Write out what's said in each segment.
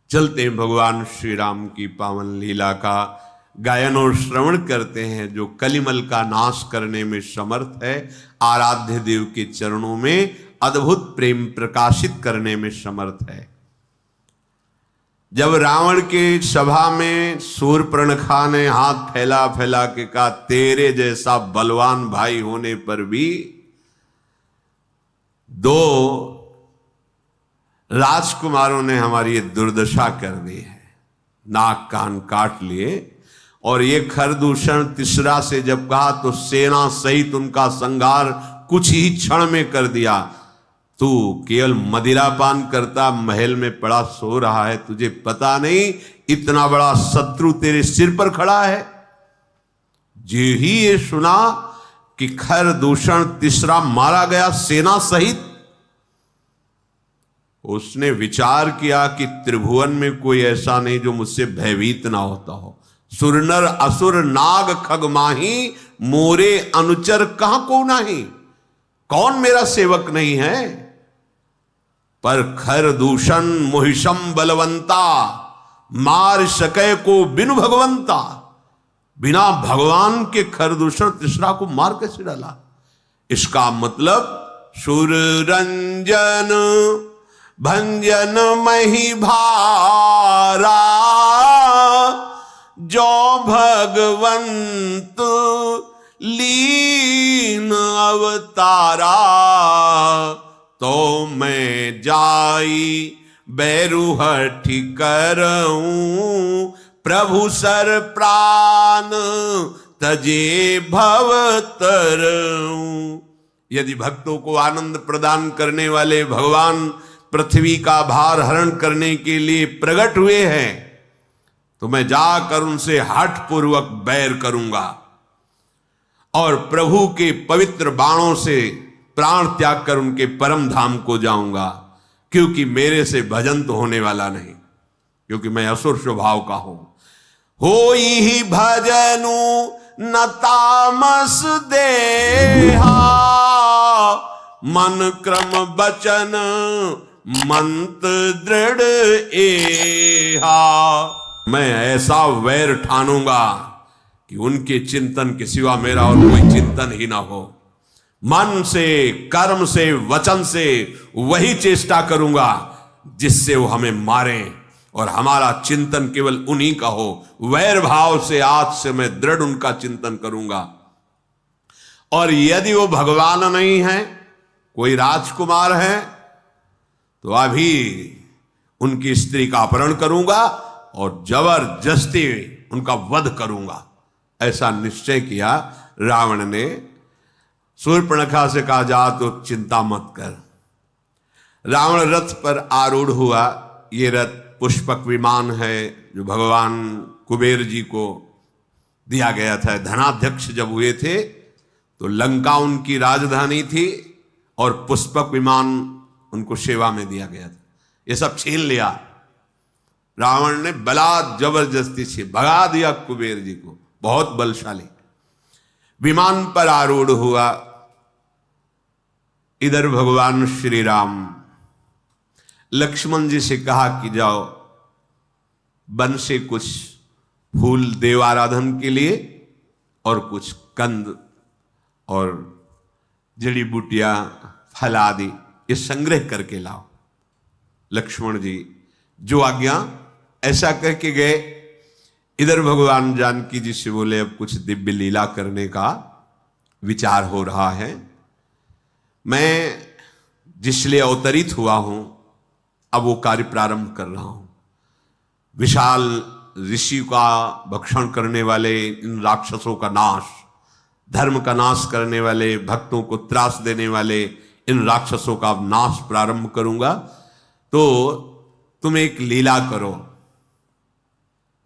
चलते हैं भगवान श्री राम की पावन लीला का गायन और श्रवण करते हैं, जो कलिमल का नाश करने में समर्थ है, आराध्य देव के चरणों में अद्भुत प्रेम प्रकाशित करने में समर्थ है। जब रावण के सभा में शूर्पणखा ने हाथ फैला फैला के कहा, तेरे जैसा बलवान भाई होने पर भी दो राजकुमारों ने हमारी ये दुर्दशा कर दी है, नाक कान काट लिए। और ये खरदूषण तीसरा से जब कहा तो सेना सहित उनका संहार कुछ ही क्षण में कर दिया। तू केवल मदिरापान करता महल में पड़ा सो रहा है, तुझे पता नहीं इतना बड़ा शत्रु तेरे सिर पर खड़ा है। जो ही ये सुना कि खरदूषण तीसरा मारा गया सेना सहित, उसने विचार किया कि त्रिभुवन में कोई ऐसा नहीं जो मुझसे भयभीत ना होता हो। सुरनर असुर नाग खग माही, मोरे अनुचर कहां को नहीं, कौन मेरा सेवक नहीं है। पर खरदूषण मोहिशम बलवंता, मार सके को बिनु भगवंता। बिना भगवान के खरदूषण तीसरा को मार कैसे डाला। इसका मतलब सुर रंजन भंजन मही भारा, जो भगवंत लीन अवतारा। तो मैं जाई बैरुहठी करऊं, प्रभु सर प्राण तजे भव तरऊं। यदि भक्तों को आनंद प्रदान करने वाले भगवान पृथ्वी का भार हरण करने के लिए प्रकट हुए हैं, तो मैं जाकर उनसे हठ पूर्वक बैर करूंगा और प्रभु के पवित्र बाणों से प्राण त्याग कर उनके परम धाम को जाऊंगा। क्योंकि मेरे से भजन तो होने वाला नहीं, क्योंकि मैं असुर स्वभाव का हूं। होई ही भजनु न तामस देहा, मन क्रम बचन मंत्र दृढ़ एहा। मैं ऐसा वैर ठानूंगा कि उनके चिंतन के सिवा मेरा और कोई चिंतन ही ना हो। मन से, कर्म से, वचन से वही चेष्टा करूंगा जिससे वो हमें मारें, और हमारा चिंतन केवल उन्हीं का हो। वैर भाव से आज से मैं दृढ़ उनका चिंतन करूंगा। और यदि वो भगवान नहीं है, कोई राजकुमार है, तो अभी उनकी स्त्री का अपहरण करूंगा और जबरदस्ती उनका वध करूंगा। ऐसा निश्चय किया रावण ने। शूर्पणखा से कहा, जा तो चिंता मत कर। रावण रथ पर आरूढ़ हुआ। ये रथ पुष्पक विमान है जो भगवान कुबेर जी को दिया गया था। धनाध्यक्ष जब हुए थे तो लंका उनकी राजधानी थी और पुष्पक विमान उनको सेवा में दिया गया था। ये सब छीन लिया रावण ने, बलात् जबरदस्ती से भगा दिया कुबेर जी को। बहुत बलशाली विमान पर आरूढ़ हुआ। इधर भगवान श्री राम लक्ष्मण जी से कहा कि जाओ वन से कुछ फूल देव आराधन के लिए और कुछ कंद और जड़ी बूटियां फल आदि ये संग्रह करके लाओ। लक्ष्मण जी जो आज्ञा, ऐसा करके गए। इधर भगवान जानकी जी से बोले, अब कुछ दिव्य लीला करने का विचार हो रहा है। मैं जिसलिए अवतरित हुआ हूं, अब वो कार्य प्रारंभ कर रहा हूं। विशाल ऋषि का भक्षण करने वाले इन राक्षसों का नाश, धर्म का नाश करने वाले, भक्तों को त्रास देने वाले इन राक्षसों का नाश प्रारंभ करूंगा। तो तुम एक लीला करो,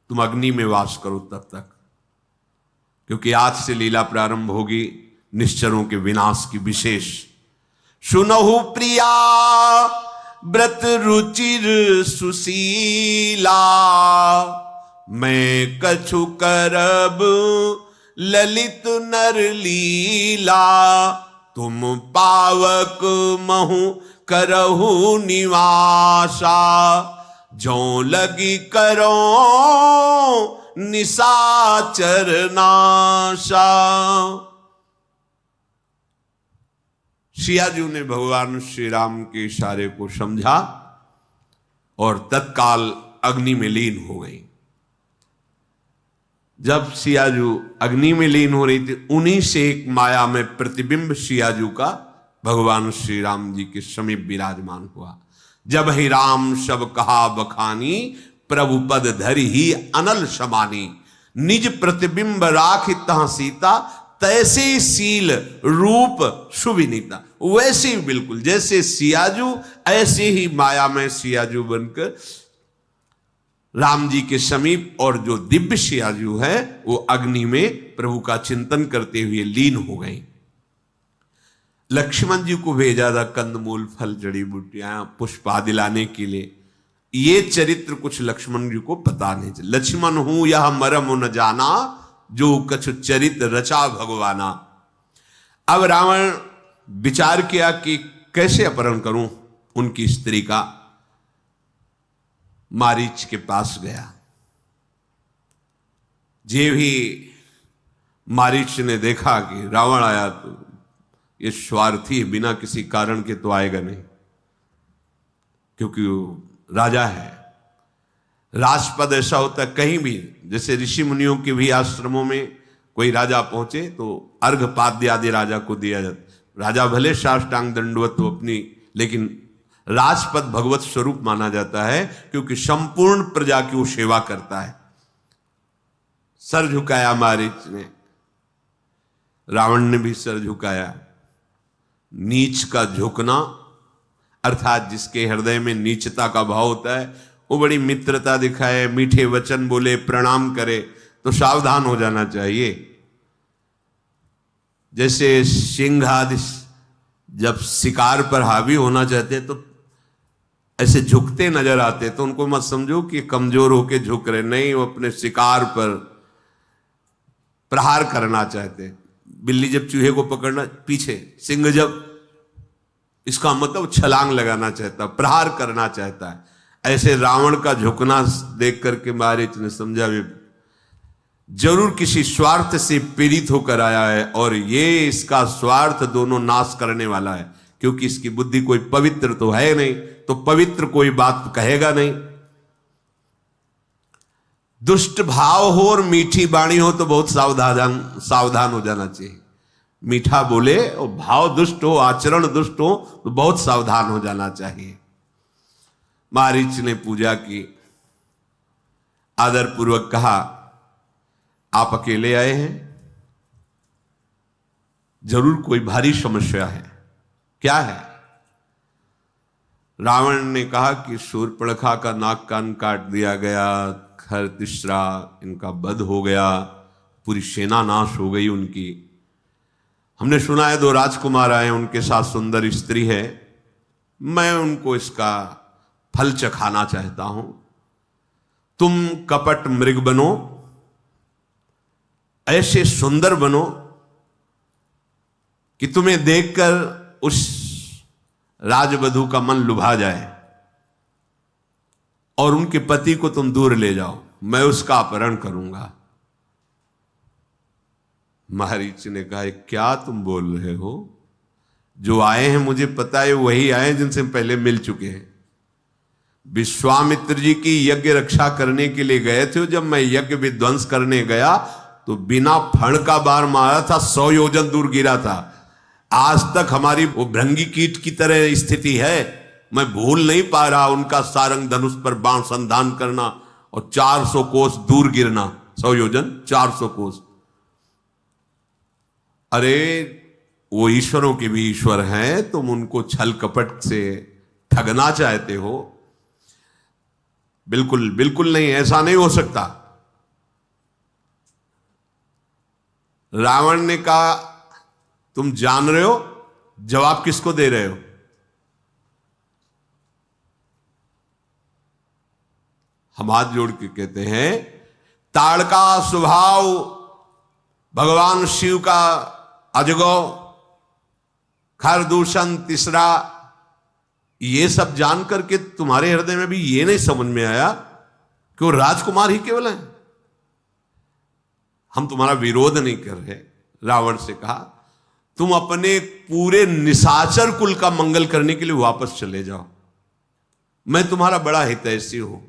तुम अग्नि में वास करो तब तक, क्योंकि आज से लीला प्रारंभ होगी निश्चरों के विनाश की विशेष। सुनहु प्रिया व्रत रुचिर सुशीला, मैं कछु करब ललित नर लीला। तुम पावक महु करहु निवासा, जो लगी करो निशाचर नाशा। सियाजू ने भगवान श्री राम के इशारे को समझा और तत्काल अग्नि में लीन हो गई। जब सियाजू अग्नि में लीन हो रही थी, उन्हीं से एक माया में प्रतिबिंब सियाजू का भगवान श्री राम जी के समीप विराजमान हुआ। जब ही राम सब कहा बखानी, प्रभु पद धरि ही अनल समानी। निज प्रतिबिंब राखि तह सीता, तैसे शील रूप सुविनीता। वैसे ही बिल्कुल जैसे सियाजू, ऐसे ही माया में सियाजू बनकर राम जी के समीप, और जो दिव्य सियाजू है वो अग्नि में प्रभु का चिंतन करते हुए लीन हो गई। लक्ष्मण जी को भेजा था कंदमूल फल जड़ी बूटियां पुष्प आदि लाने के लिए। ये चरित्र कुछ लक्ष्मण जी को पता नहीं था। लक्ष्मण हूं यह मरम न जाना, जो कछु चरित्र रचा भगवाना। अब रावण विचार किया कि कैसे अपहरण करूं उनकी स्त्री का। मारीच के पास गया। जे भी मारीच ने देखा कि रावण आया तो ये स्वार्थी है, बिना किसी कारण के तो आएगा नहीं, क्योंकि वो राजा है। राजपद ऐसा होता है कहीं भी, जैसे ऋषि मुनियों के भी आश्रमों में कोई राजा पहुंचे तो अर्घपाद्य आदि राजा को दिया जाता। राजा भले साष्टांग दंडवत हो अपनी, लेकिन राजपद भगवत स्वरूप माना जाता है, क्योंकि संपूर्ण प्रजा की वो सेवा करता है। सर झुकाया मारीच ने, रावण ने भी सर झुकाया। नीच का झुकना अर्थात जिसके हृदय में नीचता का भाव होता है, वो बड़ी मित्रता दिखाए, मीठे वचन बोले, प्रणाम करे तो सावधान हो जाना चाहिए। जैसे सिंह आदि जब शिकार पर हावी होना चाहते हैं तो ऐसे झुकते नजर आते, तो उनको मत समझो कि कमजोर होके झुक रहे, नहीं, वो अपने शिकार पर प्रहार करना चाहते। बिल्ली जब चूहे को पकड़ना पीछे, सिंह जब, इसका मतलब छलांग लगाना चाहता, प्रहार करना चाहता है। ऐसे रावण का झुकना देख करके मारीच ने समझा भी जरूर किसी स्वार्थ से पीड़ित होकर आया है, और ये इसका स्वार्थ दोनों नाश करने वाला है, क्योंकि इसकी बुद्धि कोई पवित्र तो है नहीं, तो पवित्र कोई बात कहेगा नहीं। दुष्ट भाव हो और मीठी वाणी हो तो बहुत सावधान हो जाना चाहिए। मीठा बोले और भाव दुष्ट हो, आचरण दुष्ट हो तो बहुत सावधान हो जाना चाहिए। मारीच ने पूजा की, आदर पूर्वक कहा, आप अकेले आए हैं? जरूर कोई भारी समस्या है, क्या है? रावण ने कहा कि शूर्पणखा का नाक कान काट दिया गया, खरतिश्रा इनका वध हो गया, पूरी सेना नाश हो गई उनकी। हमने सुना है 2 राजकुमार आए, उनके साथ सुंदर स्त्री है, मैं उनको इसका फल चखाना चाहता हूं। तुम कपट मृग बनो, ऐसे सुंदर बनो कि तुम्हें देखकर उस राजवधू का मन लुभा जाए और उनके पति को तुम दूर ले जाओ, मैं उसका अपहरण करूंगा। मारीच ने कहा, क्या तुम बोल रहे हो? जो आए हैं मुझे पता है वही आए जिनसे पहले मिल चुके हैं। विश्वामित्र जी की यज्ञ रक्षा करने के लिए गए थे, जब मैं यज्ञ विध्वंस करने गया तो बिना फण का बार मारा था, 100 योजन दूर गिरा था। आज तक हमारी वो भृंगी कीट की तरह स्थिति है, मैं भूल नहीं पा रहा उनका सारंग धनुष पर बाण संधान करना और 400 कोस दूर गिरना, 100 योजन 400 कोस। अरे वो ईश्वरों के भी ईश्वर हैं, तुम उनको छल कपट से ठगना चाहते हो? बिल्कुल बिल्कुल नहीं, ऐसा नहीं हो सकता। रावण ने कहा, तुम जान रहे हो? जवाब किसको दे रहे हो? हम हाथ जोड़ के कहते हैं, ताड़का स्वभाव भगवान शिव का अजगो, खरदूषण तीसरा, ये सब जान करके तुम्हारे हृदय में भी ये नहीं समझ में आया कि वो राजकुमार ही केवल है। हम तुम्हारा विरोध नहीं कर रहे। रावण से कहा तुम अपने पूरे निशाचर कुल का मंगल करने के लिए वापस चले जाओ, मैं तुम्हारा बड़ा हितैषी हूं।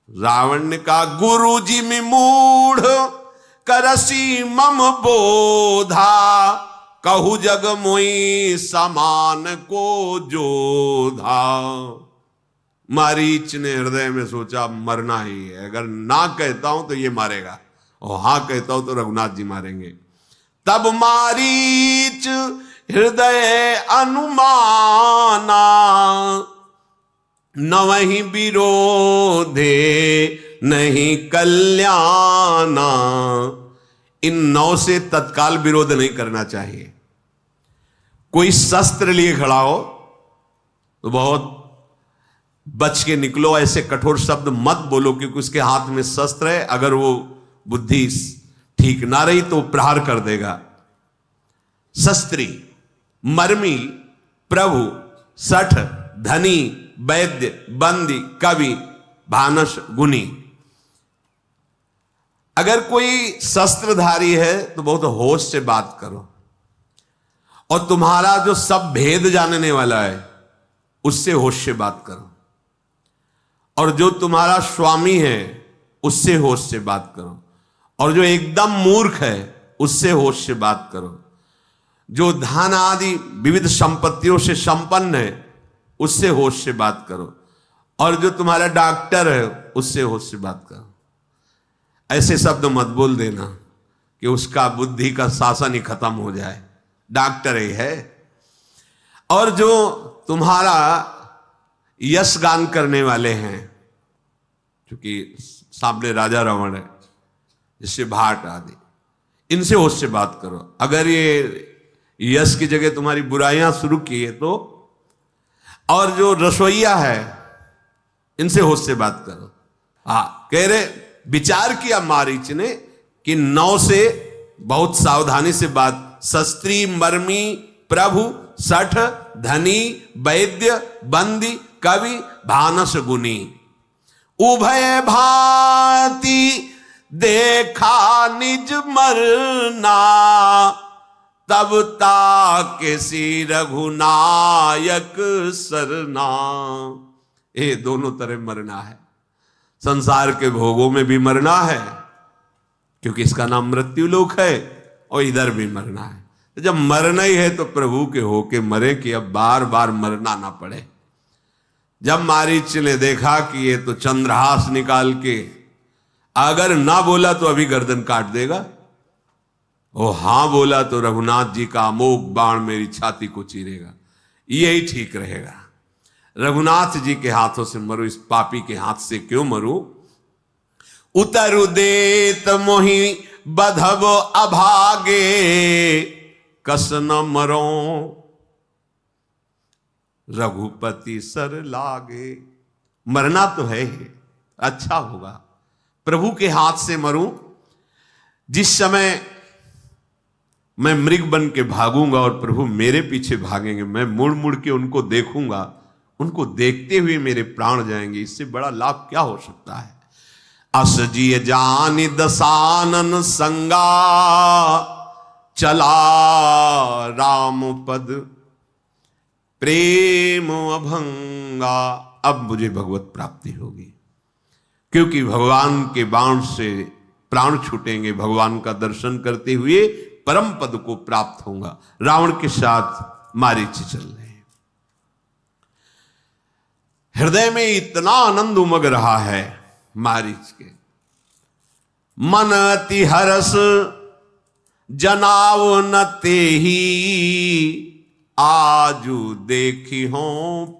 रावण ने कहा गुरु जी में मूढ़ करसी मम बोधा, कहु जग मोई समान को जोधा। मारीच ने हृदय में सोचा मरना ही है, अगर ना कहता हूं तो ये मारेगा और हां कहता हूं तो रघुनाथ जी मारेंगे। तब मारीच हृदय अनुमाना, न वही विरोधे नहीं कल्याणा। इन 9 से तत्काल विरोध नहीं करना चाहिए। कोई शस्त्र लिए खड़ा हो तो बहुत बच के निकलो, ऐसे कठोर शब्द मत बोलो क्योंकि उसके हाथ में शस्त्र है। अगर वो बुद्धि ठीक ना रही तो प्रहार कर देगा। शस्त्री, मर्मी, प्रभु, सठ, धनी, वैद्य, बंदी, कवि, भानस, गुनी। अगर कोई शस्त्रधारी है तो बहुत होश से बात करो, और तुम्हारा जो सब भेद जानने वाला है उससे होश से बात करो, और जो तुम्हारा स्वामी है उससे होश से बात करो, और जो एकदम मूर्ख है उससे होश से बात करो, जो धन आदि विविध संपत्तियों से संपन्न है उससे होश से बात करो, और जो तुम्हारा डॉक्टर है उससे होश से बात करो। ऐसे शब्द मत बोल देना कि उसका बुद्धि का शासन ही खत्म हो जाए। डॉक्टर ही है। और जो तुम्हारा यश गान करने वाले हैं, क्योंकि सामने राजा रावण है, जिससे भाट आदि, इनसे होश से बात करो। अगर ये यश की जगह तुम्हारी बुराइयां शुरू की है तो, और जो रसोईया है इनसे होश से बात करो। कह रहे विचार किया मारीच ने कि 9 से बहुत सावधानी से बात। शस्त्री, मर्मी, प्रभु, सठ, धनी, वैद्य, बंदी, कवि, भानस, गुनी। उभय भांति देखा निज मरना, तब ताके सी रघुनायक सरना। ये दोनों तरह मरना है। संसार के भोगों में भी मरना है क्योंकि इसका नाम मृत्यु लोक है, और इधर भी मरना है। तो जब मरना ही है तो प्रभु के होके मरे कि अब बार बार मरना ना पड़े। जब मारीच ने देखा कि ये तो चंद्रहास निकाल के अगर ना बोला तो अभी गर्दन काट देगा, और हां बोला तो रघुनाथ जी का अमोघ बाण मेरी छाती को चीरेगा, यही ठीक रहेगा। रघुनाथ जी के हाथों से मरो, इस पापी के हाथ से क्यों मरो। उतरु देत मोहि बधब अभागे, कस न मरो रघुपति सर लागे। मरना तो है ही, अच्छा होगा प्रभु के हाथ से मरूं। जिस समय मैं मृग बन के भागूंगा और प्रभु मेरे पीछे भागेंगे, मैं मुड़ मुड़ के उनको देखूंगा, उनको देखते हुए मेरे प्राण जाएंगे। इससे बड़ा लाभ क्या हो सकता है। अस जिय जानि दसानन संगा, चला राम पद प्रेम अभंगा। अब मुझे भगवत प्राप्ति होगी, क्योंकि भगवान के बाण से प्राण छूटेंगे। भगवान का दर्शन करते हुए परम पद को प्राप्त होगा। रावण के साथ मारीच चल रहे हैं। हृदय में इतना आनंद उमग रहा है मारीच के। मन अति हरस जनाव न तेहि, आजू देखी हो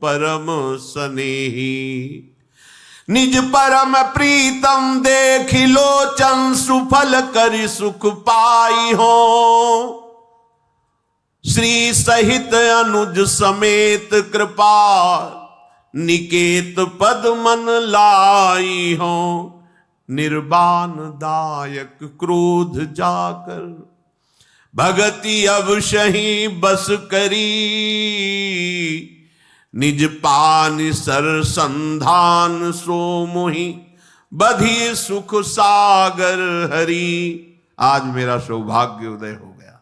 परम स्नेही। निज परम प्रीतम देखि लोचन, सुफल करि सुख पाई हो। श्री सहित अनुज समेत कृपा, निकेत पद मन लाई हो। निर्वाण दायक क्रोध जाकर, भगति अवशही बस करी। निज पानि सर संधान सो मोहि बधी सुख सागर हरि। आज मेरा सौभाग्य उदय हो गया।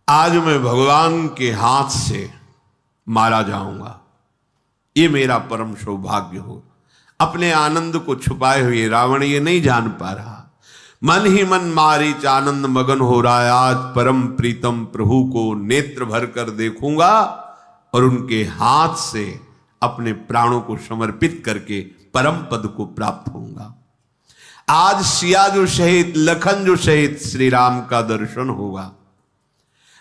आज मैं भगवान के हाथ से मारा जाऊंगा, ये मेरा परम सौभाग्य हो। अपने आनंद को छुपाए हुए रावण ये नहीं जान पा रहा। मन ही मन मारीच आनंद मगन हो रहा है। आज परम प्रीतम प्रभु को नेत्र भर कर देखूंगा और उनके हाथ से अपने प्राणों को समर्पित करके परम पद को प्राप्त होऊंगा। आज सिया जो शहीद, लखन जो शहीद, श्री राम का दर्शन होगा,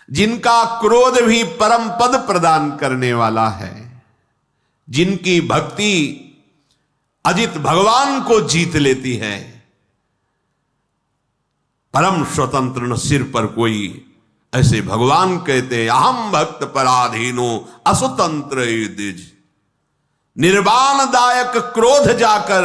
जिनका क्रोध भी परम पद प्रदान करने वाला है, जिनकी भक्ति अजित भगवान को जीत लेती है। परम स्वतंत्र न सिर पर कोई, ऐसे भगवान कहते हैं अहम भक्त पराधीनो असुतंत्र द्विज। निर्वाण दायक क्रोध जाकर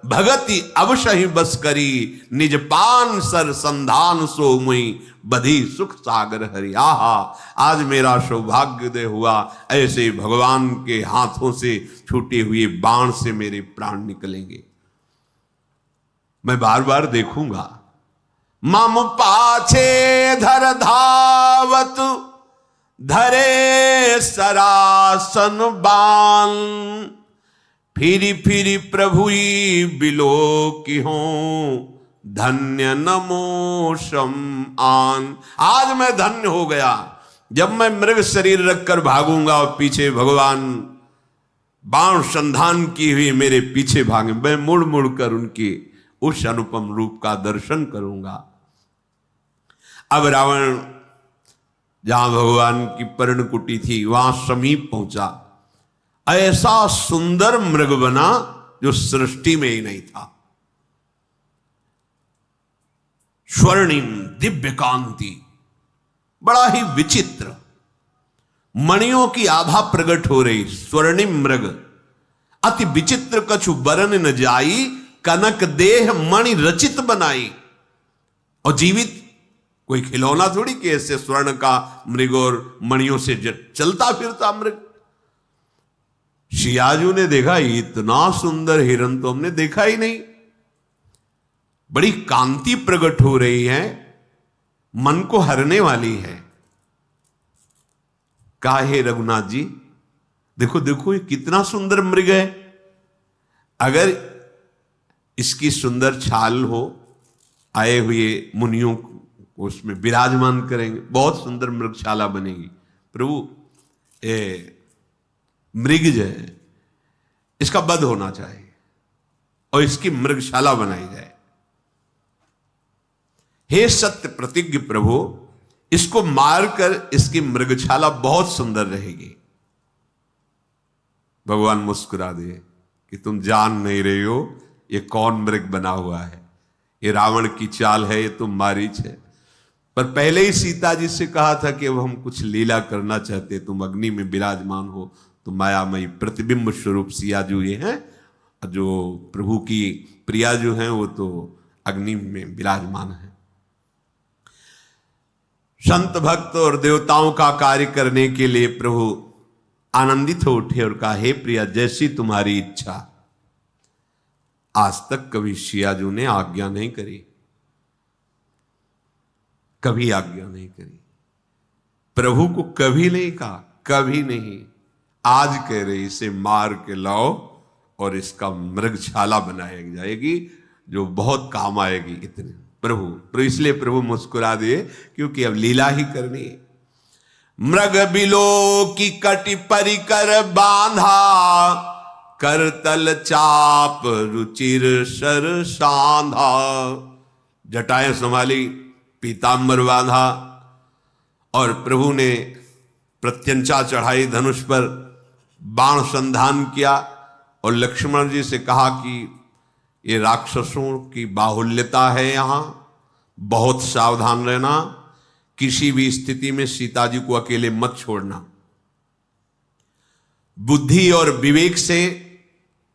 भगति अवश्य बस करी, निज पान सर संधान सो मुई बधी सुख सागर हरि। आहा, आज मेरा सौभाग्योदय हुआ। ऐसे भगवान के हाथों से छूटे हुए बाण से मेरे प्राण निकलेंगे। मैं बार बार देखूंगा। मम पाछे धर धावत धरे सरासन बान, फिरी फिरी प्रभुई बिलो की हो धन्य नमो शम आन। आज मैं धन्य हो गया जब मैं मृग शरीर रखकर भागूंगा और पीछे भगवान बाण संधान की हुई मेरे पीछे भागे। मैं मुड़ मुड़ कर उनके उस अनुपम रूप का दर्शन करूंगा। अब रावण जहां भगवान की पर्णकुटी थी वहां समीप पहुंचा। ऐसा सुंदर मृग बना जो सृष्टि में ही नहीं था। स्वर्णिम दिव्य कांति, बड़ा ही विचित्र, मणियों की आभा प्रकट हो रही। स्वर्णिम मृग अति विचित्र, कछु बरन न जाई, कनक देह मणि रचित बनाई। और जीवित कोई खिलौना थोड़ी कि ऐसे स्वर्ण का मृग और मणियों से चलता फिरता मृग। शियाजू ने देखा इतना सुंदर हिरन तो हमने देखा ही नहीं। बड़ी कांति प्रकट हो रही है, मन को हरने वाली है। काहे रघुनाथ जी, देखो देखो ये कितना सुंदर मृग है। अगर इसकी सुंदर छाल हो, आए हुए मुनियों को उसमें विराजमान करेंगे, बहुत सुंदर मृगशाला बनेगी। प्रभु ये मृग जो है इसका वध होना चाहिए और इसकी मृगशाला बनाई जाए। हे सत्य प्रतिज्ञ प्रभु, इसको मारकर इसकी मृगशाला बहुत सुंदर रहेगी। भगवान मुस्कुरा दिए कि तुम जान नहीं रही हो ये कौन मृग बना हुआ है। ये रावण की चाल है, ये तो मारीच है। पर पहले ही सीता जी से कहा था कि अब हम कुछ लीला करना चाहते, तुम अग्नि में विराजमान हो, तो मायामयी प्रतिबिंब स्वरूप सिया जो ये हैं, जो प्रभु की प्रिया जो हैं वो तो अग्नि में विराजमान है। संत भक्त और देवताओं का कार्य करने के लिए प्रभु आनंदित हो उठे और कहा, हे प्रिया जैसी तुम्हारी इच्छा। आज तक कभी सियाजू ने आज्ञा नहीं करी, कभी आज्ञा नहीं करी, प्रभु को कभी नहीं कहा, कभी नहीं। आज कह रहे इसे मार के लाओ और इसका मृगशाला बनाई जाएगी जो बहुत काम आएगी। इतने प्रभु इसलिए प्रभु मुस्कुरा दिए क्योंकि अब लीला ही करनी है। मृग बिलो की कटि परिकर बांधा, करतल चाप रुचिर सर सांधा। जटाएं संभाली, पीतांबर बांधा और प्रभु ने प्रत्यंचा चढ़ाई, धनुष पर बाण संधान किया और लक्ष्मण जी से कहा कि ये राक्षसों की बाहुल्यता है, यहां बहुत सावधान रहना, किसी भी स्थिति में सीता जी को अकेले मत छोड़ना, बुद्धि और विवेक से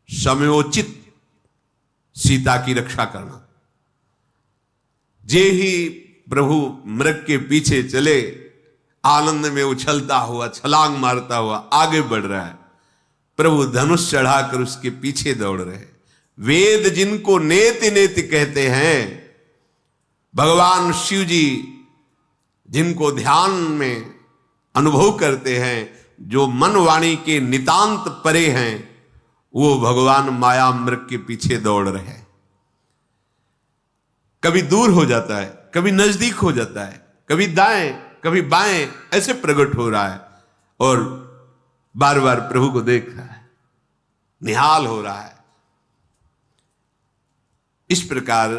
समयोचित सीता की रक्षा करना। जे ही प्रभु मृग के पीछे चले, आनंद में उछलता हुआ, छलांग मारता हुआ आगे बढ़ रहा है। प्रभु धनुष चढ़ाकर उसके पीछे दौड़ रहे हैं। वेद जिनको नेति नेति कहते हैं, भगवान शिव जी जिनको ध्यान में अनुभव करते हैं, जो मन वाणी के नितांत परे हैं, वो भगवान माया मृग के पीछे दौड़ रहे हैं। कभी दूर हो जाता है, कभी नजदीक हो जाता है, कभी दाएं कभी बाएं, ऐसे प्रकट हो रहा है और बार बार प्रभु को देख रहा है, निहाल हो रहा है। इस प्रकार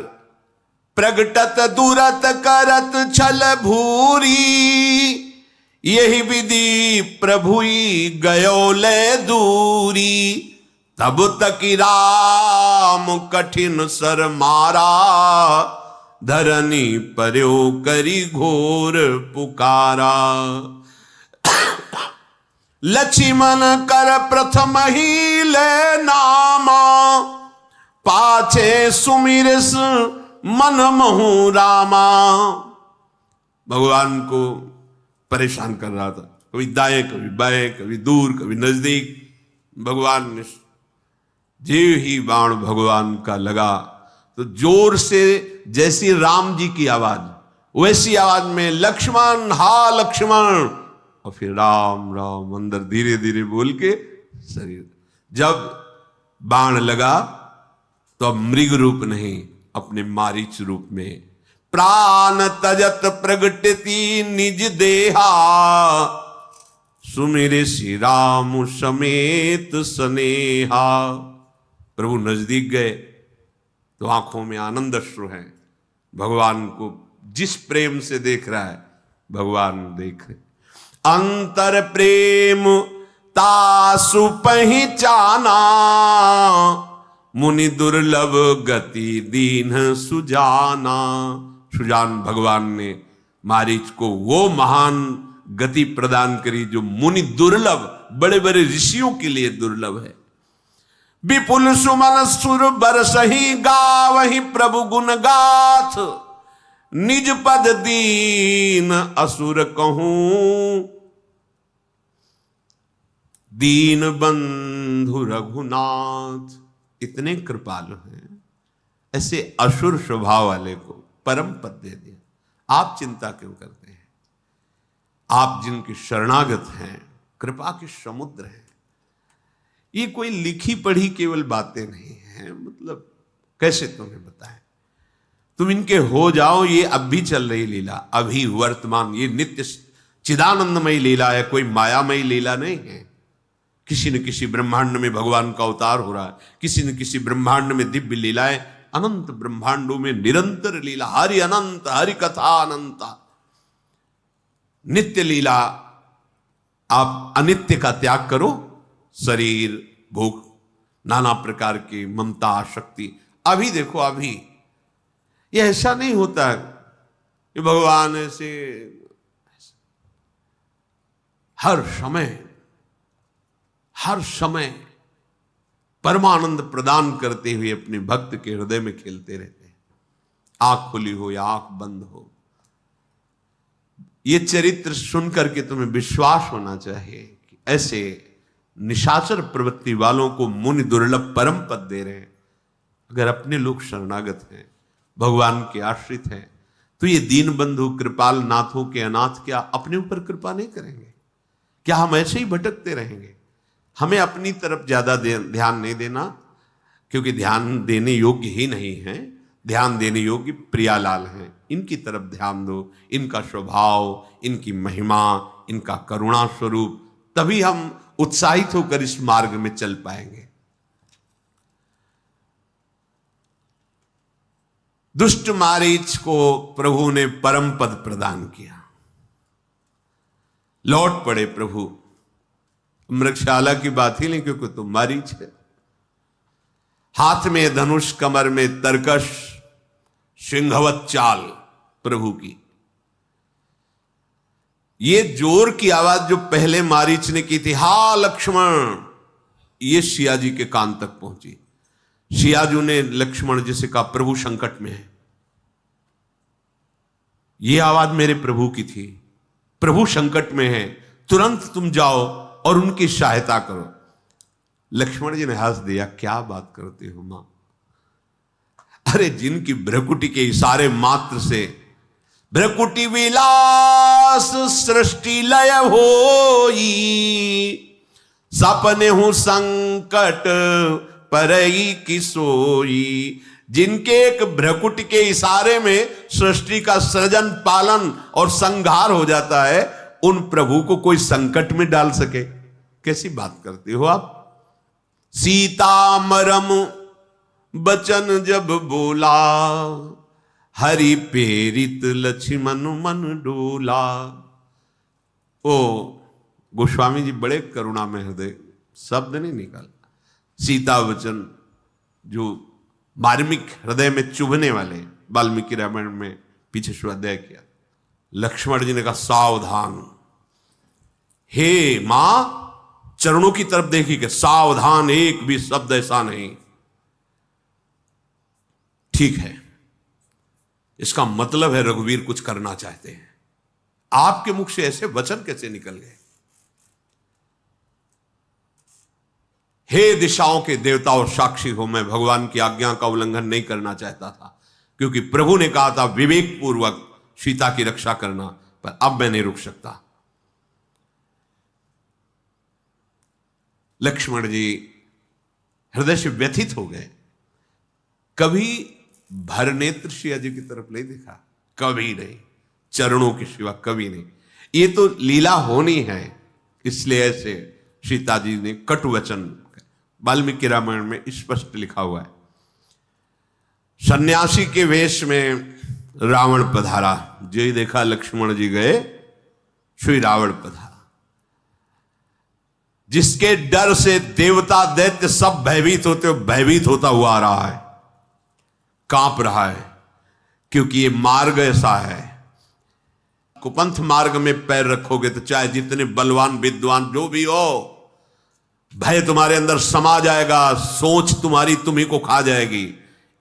प्रगटत दूरत करत छल भूरी, यही विधि प्रभुई गयो ले दूरी। तब तक राम कठिन सर मारा, धरनी पर्यो करी घोर पुकारा। लक्ष्मण कर प्रथम ही ले नामा, पाछे सुमिरस मन महु रामा। भगवान को परेशान कर रहा था, कभी दाएं कभी बाएं, कभी दूर कभी नजदीक। भगवान ने जीव ही बाण भगवान का लगा तो जोर से, जैसी राम जी की आवाज वैसी आवाज में लक्ष्मण, हा लक्ष्मण, और फिर राम राम अंदर धीरे धीरे बोल के शरीर। जब बाण लगा तो अब मृग रूप नहीं, अपने मारीच रूप में प्राण तजत प्रगटती निज देहा, सुमिरे श्री राम समेत स्नेहा। प्रभु नजदीक गए तो आंखों में आनंद अश्रु हैं। भगवान को जिस प्रेम से देख रहा है, भगवान देख रहे। अंतर प्रेम तासु पहचाना, मुनि दुर्लभ गति दीन सुजाना। सुजान भगवान ने मारीच को वो महान गति प्रदान करी जो मुनि दुर्लभ, बड़े बड़े ऋषियों के लिए दुर्लभ है। विपुल सुमन सुर बरसही गावहि प्रभु गुण गाथ, निज पद दीन असुर कहूं, दीन बंधु रघुनाथ। इतने कृपालु हैं, ऐसे असुर स्वभाव वाले को परम पद दे दिया। आप चिंता क्यों करते हैं? आप जिनके शरणागत हैं, कृपा के समुद्र हैं। ये कोई लिखी पढ़ी केवल बातें नहीं हैं, मतलब कैसे तुम्हें बताएं? तुम इनके हो जाओ। ये अब भी चल रही लीला, अभी वर्तमान, ये नित्य चिदानंदमयी लीला है, कोई मायामयी लीला नहीं है। किसी न किसी ब्रह्मांड में भगवान का अवतार हो रहा है, किसी न किसी ब्रह्मांड में दिव्य लीलाएं, अनंत ब्रह्मांडों में निरंतर लीला, हरि अनंत, हरि कथा अनंता, नित्य लीला। आप अनित्य का त्याग करो, शरीर, भूख, नाना प्रकार की ममता, आसक्ति। अभी देखो, अभी ये ऐसा नहीं होता है कि भगवान ऐसे हर समय परमानंद प्रदान करते हुए अपने भक्त के हृदय में खेलते रहते हैं, आंख खुली हो या आंख बंद हो। ये चरित्र सुनकर के तुम्हें विश्वास होना चाहिए कि ऐसे निशाचर प्रवृत्ति वालों को मुनि दुर्लभ परम पद दे रहे हैं। अगर अपने लोग शरणागत हैं, भगवान के आश्रित हैं, तो ये दीन बंधु कृपाल नाथों के अनाथ क्या अपने ऊपर कृपा नहीं करेंगे? क्या हम ऐसे ही भटकते रहेंगे? हमें अपनी तरफ ज्यादा ध्यान नहीं देना, क्योंकि ध्यान देने योग्य ही नहीं है। ध्यान देने योग्य प्रियालाल हैं, इनकी तरफ ध्यान दो, इनका स्वभाव, इनकी महिमा, इनका करुणा स्वरूप, तभी हम उत्साहित होकर इस मार्ग में चल पाएंगे। दुष्ट मारीच को प्रभु ने परम पद प्रदान किया। लौट पड़े प्रभु। मृगशाला की बात ही नहीं, क्योंकि तो मारीच है। हाथ में धनुष, कमर में तरकश, सिंहवत चाल प्रभु की। ये जोर की आवाज जो पहले मारीच ने की थी, हा लक्ष्मण, ये सियाजी के कान तक पहुंची। सियाजू ने लक्ष्मण जी से कहा, प्रभु संकट में है। ये आवाज मेरे प्रभु की थी। प्रभु संकट में है, तुरंत तुम जाओ और उनकी सहायता करो। लक्ष्मण जी ने हंस दिया, क्या बात करते हो मां? अरे जिनकी भ्रकुटी के इशारे मात्र से भ्रकुटी विलास सृष्टि लय होई, सपने हूं संकट परई की सोई। जिनके एक भ्रकुटी के इशारे में सृष्टि का सृजन पालन और संहार हो जाता है, उन प्रभु को कोई संकट में डाल सके? कैसी बात करते हो आप? सीता मरम बचन जब बोला, हरि प्रेरित लक्ष्मण मन डोला। ओ गोस्वामी जी बड़े करुणा में हृदय, शब्द नहीं निकाल। सीता वचन जो मार्मिक हृदय में चुभने वाले, वाल्मीकि रामायण में पीछे स्वाध्याय किया। लक्ष्मण जी ने कहा सावधान, हे मां, चरणों की तरफ देखी कि सावधान, एक भी शब्द ऐसा नहीं। ठीक है, इसका मतलब है रघुवीर कुछ करना चाहते हैं। आपके मुख से ऐसे वचन कैसे निकल गए? हे दिशाओं के देवता और साक्षी हो, मैं भगवान की आज्ञा का उल्लंघन नहीं करना चाहता था, क्योंकि प्रभु ने कहा था विवेक पूर्वक सीता की रक्षा करना, पर अब मैं नहीं रुक सकता। लक्ष्मण जी हृदय से व्यथित हो गए। कभी भरनेत्र सिया जी की तरफ नहीं देखा, कभी नहीं, चरणों के सिवा कभी नहीं। ये तो लीला होनी है, इसलिए ऐसे सीता जी ने कटु वचन, वाल्मीकि रामायण में स्पष्ट लिखा हुआ है। सन्यासी के वेश में रावण पधारा, जो ही देखा लक्ष्मण जी गए, श्री रावण पधारा। जिसके डर से देवता दैत्य सब भयभीत होता हुआ आ रहा है, कांप रहा है, क्योंकि ये मार्ग ऐसा है। कुपंथ मार्ग में पैर रखोगे तो चाहे जितने बलवान विद्वान जो भी हो, भय तुम्हारे अंदर समा जाएगा, सोच तुम्हारी तुम्ही को खा जाएगी।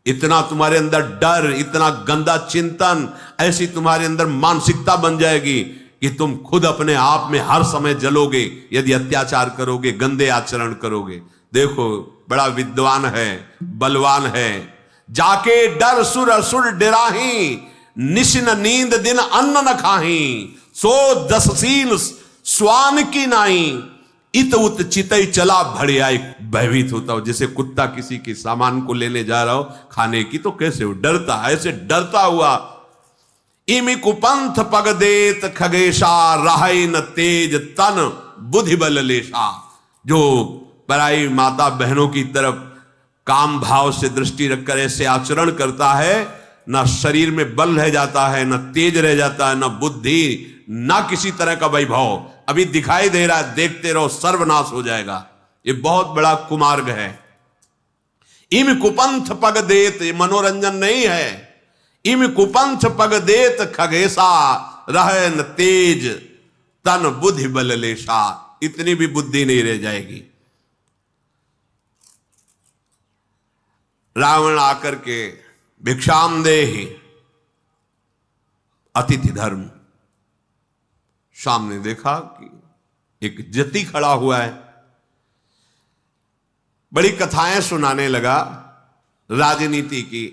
इतना तुम्हारे अंदर डर, इतना गंदा चिंतन, ऐसी तुम्हारे अंदर मानसिकता बन जाएगी कि तुम खुद अपने आप में हर समय जलोगे यदि अत्याचार करोगे, गंदे आचरण करोगे। देखो बड़ा विद्वान है, बलवान है, जाके डर सुर असुर डराही, निशिन नींद दिन अन्न न खाही, सो दसशील स्वान की नाई, इत उत चितई चला भड़ियाई। भयभीत होता हो, जैसे कुत्ता किसी के सामान को लेने जा रहा हो खाने की, तो कैसे हो, डरता, ऐसे डरता हुआ। इमि कुपंथ पग देत खगेशा, राहई न तेज तन बुद्धि बल लेशा। जो पराई माता बहनों की तरफ काम भाव से दृष्टि रखकर ऐसे आचरण करता है, ना शरीर में बल रह जाता है, ना तेज रह जाता है, ना बुद्धि, ना किसी तरह का वैभव। अभी दिखाई दे रहा है, देखते रहो, सर्वनाश हो जाएगा। ये बहुत बड़ा कुमार्ग है। इम कुपंथ पग देत, ये मनोरंजन नहीं है। इम कुपंथ पग देत खगेशा, रह न तेज तन बुद्धि बल लेशा। इतनी भी बुद्धि नहीं रह जाएगी। रावण आकर के भिक्षाम देहि, अतिथि धर्म, सामने देखा कि एक जति खड़ा हुआ है, बड़ी कथाएं सुनाने लगा, राजनीति की,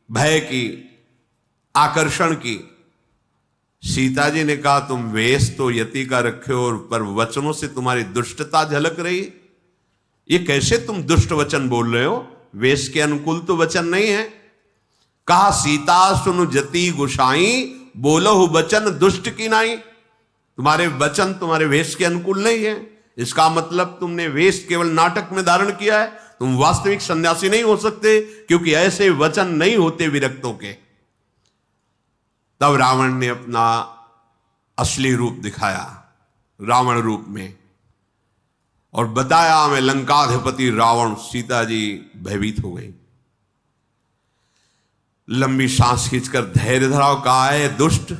भय की, आकर्षण की। सीता जी ने कहा तुम वेश तो यति का रखे हो, पर वचनों से तुम्हारी दुष्टता झलक रही। ये कैसे तुम दुष्ट वचन बोल रहे हो? वेश के अनुकूल तो वचन नहीं है। कहा सीता सुनु जति गुसाई, बोलो वचन दुष्ट की नाई। तुम्हारे वचन तुम्हारे वेश के अनुकूल नहीं है। इसका मतलब तुमने वेश केवल नाटक में धारण किया है, तुम वास्तविक सन्यासी नहीं हो सकते, क्योंकि ऐसे वचन नहीं होते विरक्तों के। तब रावण ने अपना असली रूप दिखाया, रावण रूप में, और बताया मैं लंकाधिपति रावण। सीता जी भयभीत हो गई, लंबी सांस खींचकर धैर्य धराओ। कहा है दुष्ट,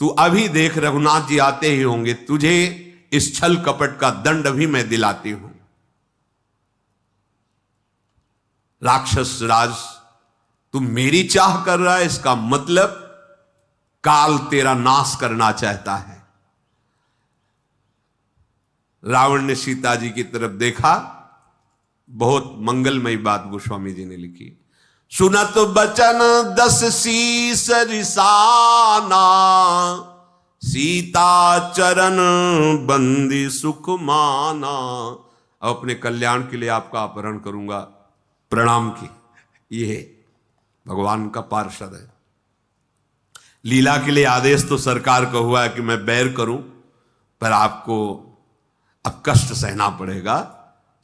तू अभी देख, रघुनाथ जी आते ही होंगे, तुझे इस छल कपट का दंड भी मैं दिलाती हूं। राक्षस राज, तू मेरी चाह कर रहा है, इसका मतलब काल तेरा नाश करना चाहता है। रावण ने सीता जी की तरफ देखा। बहुत मंगलमयी बात गोस्वामी जी ने लिखी। सुनत बचन 10 शीस रिसाना, सीता चरण बंदी सुख माना। अपने कल्याण के लिए आपका अपहरण करूंगा, प्रणाम की। ये भगवान का पार्षद है। लीला के लिए आदेश तो सरकार का हुआ है कि मैं बैर करूं, पर आपको अब कष्ट सहना पड़ेगा।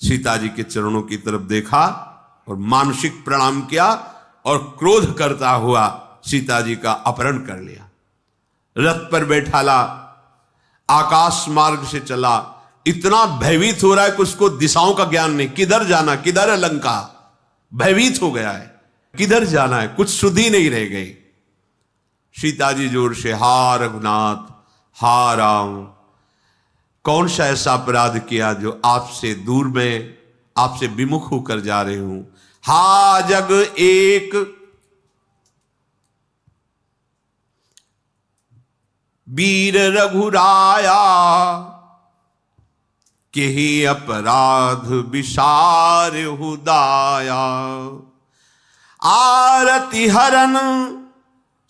सीता जी के चरणों की तरफ देखा और मानसिक प्रणाम किया और क्रोध करता हुआ सीता जी का अपहरण कर लिया। रथ पर बैठाला, आकाश मार्ग से चला। इतना भयभीत हो रहा है कि उसको दिशाओं का ज्ञान नहीं, किधर जाना, किधर है लंका। भयभीत हो गया है, किधर जाना है, कुछ सुधि नहीं रह गई। सीता जी जोर से, हा रघुनाथ, हा राम, कौन सा ऐसा अपराध किया जो आपसे दूर में, आपसे विमुख होकर जा रहे हूं। हा जग एक वीर रघुराया, के ही अपराध विसार हुदाया। आरति हरन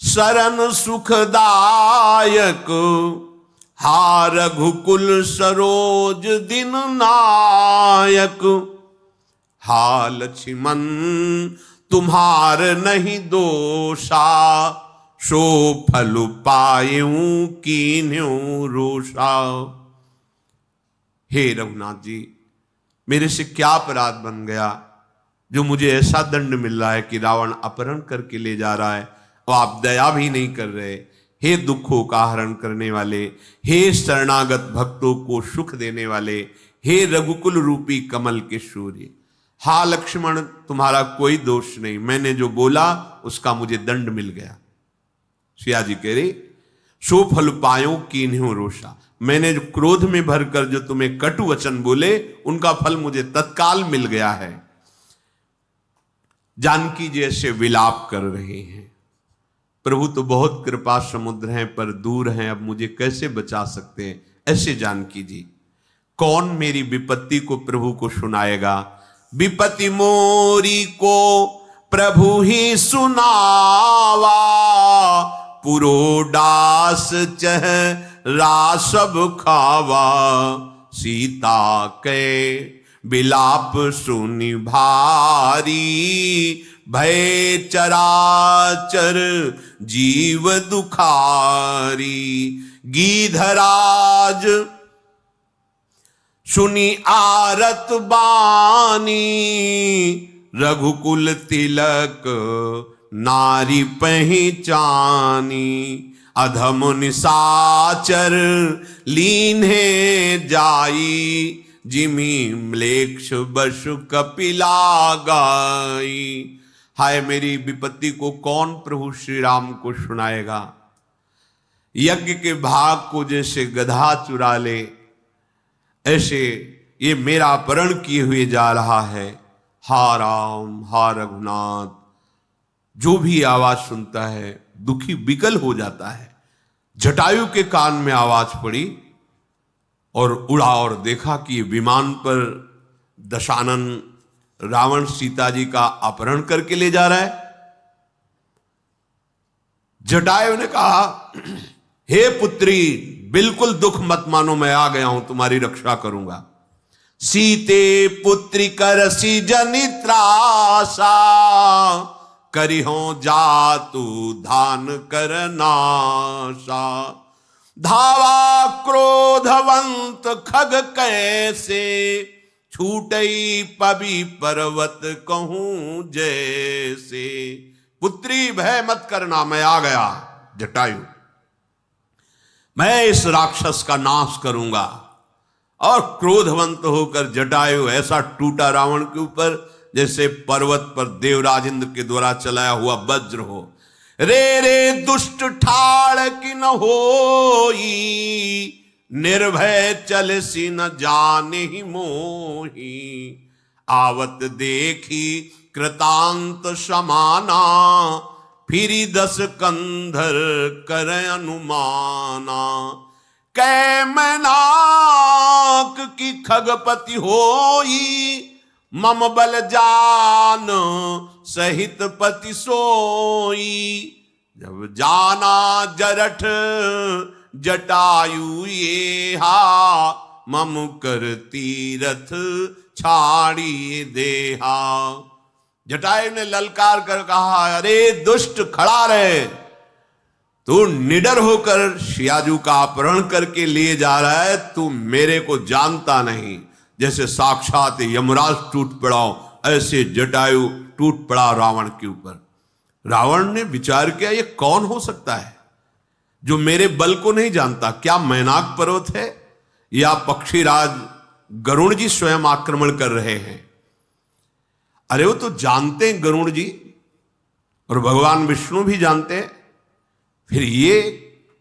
शरण सुखदायक, हा रघुकुल सरोज दिन नायक। हा लक्ष्मण तुम्हार नहीं दोषा, सो फल पायूं कीन्ह्यों रोषा। हे रघुनाथ जी, मेरे से क्या अपराध बन गया जो मुझे ऐसा दंड मिल रहा है कि रावण अपहरण करके ले जा रहा है और आप दया भी नहीं कर रहे। हे दुखों का हरण करने वाले, हे शरणागत भक्तों को सुख देने वाले, हे रघुकुल रूपी कमल के सूर्य। हा लक्ष्मण तुम्हारा कोई दोष नहीं, मैंने जो बोला उसका मुझे दंड मिल गया। सिया जी कह रहे, सो फल पायो कीन्ह्यों रोषा। मैंने जो क्रोध में भरकर जो तुम्हें कटु वचन बोले, उनका फल मुझे तत्काल मिल गया है। जानकी जैसे विलाप कर रहे हैं, प्रभु तो बहुत कृपा समुद्र हैं पर दूर हैं, अब मुझे कैसे बचा सकते हैं। ऐसे जानकी जी, कौन मेरी विपत्ति को प्रभु को सुनाएगा। विपत्ति मोरी को प्रभु ही सुनावा, पुरोडास चह रासब खावा। सीता के विलाप सुनि भारी, भय चराचर जीव दुखारी। गीधराज सुनी आरत बानी, रघुकुल तिलक नारी पहचानी। अधम निशाचर लीन्हे जाई, जिमी म्लेच्छ बसु कपिला गाई। हाय मेरी विपत्ति को कौन प्रभु श्री राम को सुनाएगा। यज्ञ के भाग को जैसे गधा चुरा ले, ऐसे ये मेरा अपहरण किए हुए जा रहा है। हा राम, हा रघुनाथ, जो भी आवाज सुनता है दुखी विकल हो जाता है। जटायु के कान में आवाज पड़ी और उड़ा और देखा कि विमान पर दशानन रावण सीता जी का अपहरण करके ले जा रहा है। जटायु ने कहा, हे पुत्री, बिल्कुल दुख मत मानो, मैं आ गया हूं, तुम्हारी रक्षा करूंगा। सीते पुत्री करसी जनित्रासा, करिहो जातु धान करनाशा। धावा क्रोधवंत खग कैसे, छूटई पबी पर्वत कहूं जैसे। पुत्री भय मत करना, मैं आ गया जटायु, मैं इस राक्षस का नाश करूंगा। और क्रोधवंत होकर जटायु ऐसा टूटा रावण के ऊपर जैसे पर्वत पर देवराज इंद्र के द्वारा चलाया हुआ वज्र हो। रे रे दुष्ट ठाड़ की न होई, निर्भय चल सी न जाने ही मोही। आवत देखी कृतांत समाना, फिरी 10 कंधर कर अनुमाना। कै मैनाक की खगपति होई, मम बल जान सहित पति सोई। जब जाना जरठ जटायु ये हा, मम कर तीरथ छाड़ी देहा। जटायु ने ललकार कर कहा, अरे दुष्ट खड़ा रहे, तू निडर होकर शियाजू का अपहरण करके लिए जा रहा है, तू मेरे को जानता नहीं। जैसे साक्षात यमराज टूट पड़ा हो, ऐसे जटायु टूट पड़ा रावण के ऊपर। रावण ने विचार किया, ये कौन हो सकता है जो मेरे बल को नहीं जानता? क्या मैनाक पर्वत है या पक्षीराज गरुड़ जी स्वयं आक्रमण कर रहे हैं? अरे वो तो जानते हैं गरुड़ जी, और भगवान विष्णु भी जानते हैं, फिर ये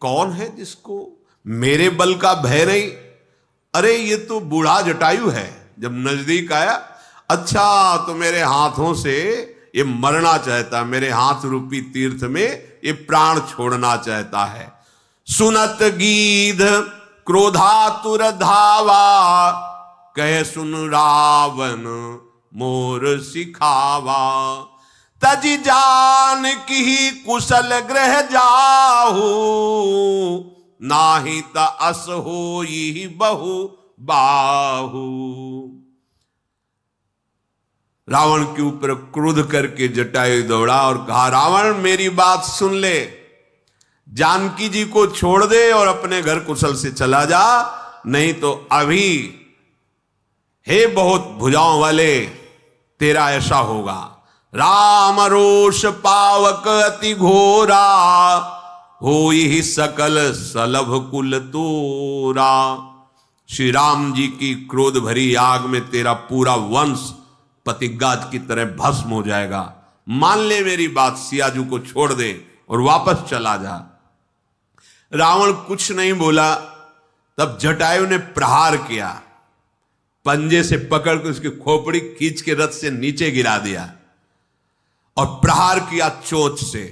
कौन है जिसको मेरे बल का भय नहीं? अरे ये तो बूढ़ा जटायु है। जब नजदीक आया, अच्छा तो मेरे हाथों से ये मरना चाहता, मेरे हाथ रूपी तीर्थ में ये प्राण छोड़ना चाहता है। सुनत गीध क्रोधातुर धावा, कह सुन रावण मोर सिखावा। तजी जान की कुशल ग्रह जाहू, नाही त अस होई बहु बाहू। रावण के ऊपर क्रोध करके जटायु दौड़ा और कहा, रावण मेरी बात सुन ले, जानकी जी को छोड़ दे और अपने घर कुशल से चला जा, नहीं तो अभी हे बहुत भुजाओं वाले तेरा ऐसा होगा। राम रोष पावक अति घोरा, होई ही सकल सलभ कुल तोरा। श्री राम जी की क्रोध भरी आग में तेरा पूरा वंश पतिगाज की तरह भस्म हो जाएगा। मान ले मेरी बात, सियाजू को छोड़ दे और वापस चला जा। रावण कुछ नहीं बोला। तब जटायु ने प्रहार किया, पंजे से पकड़ के उसकी खोपड़ी खींच के रथ से नीचे गिरा दिया और प्रहार किया चोंच से।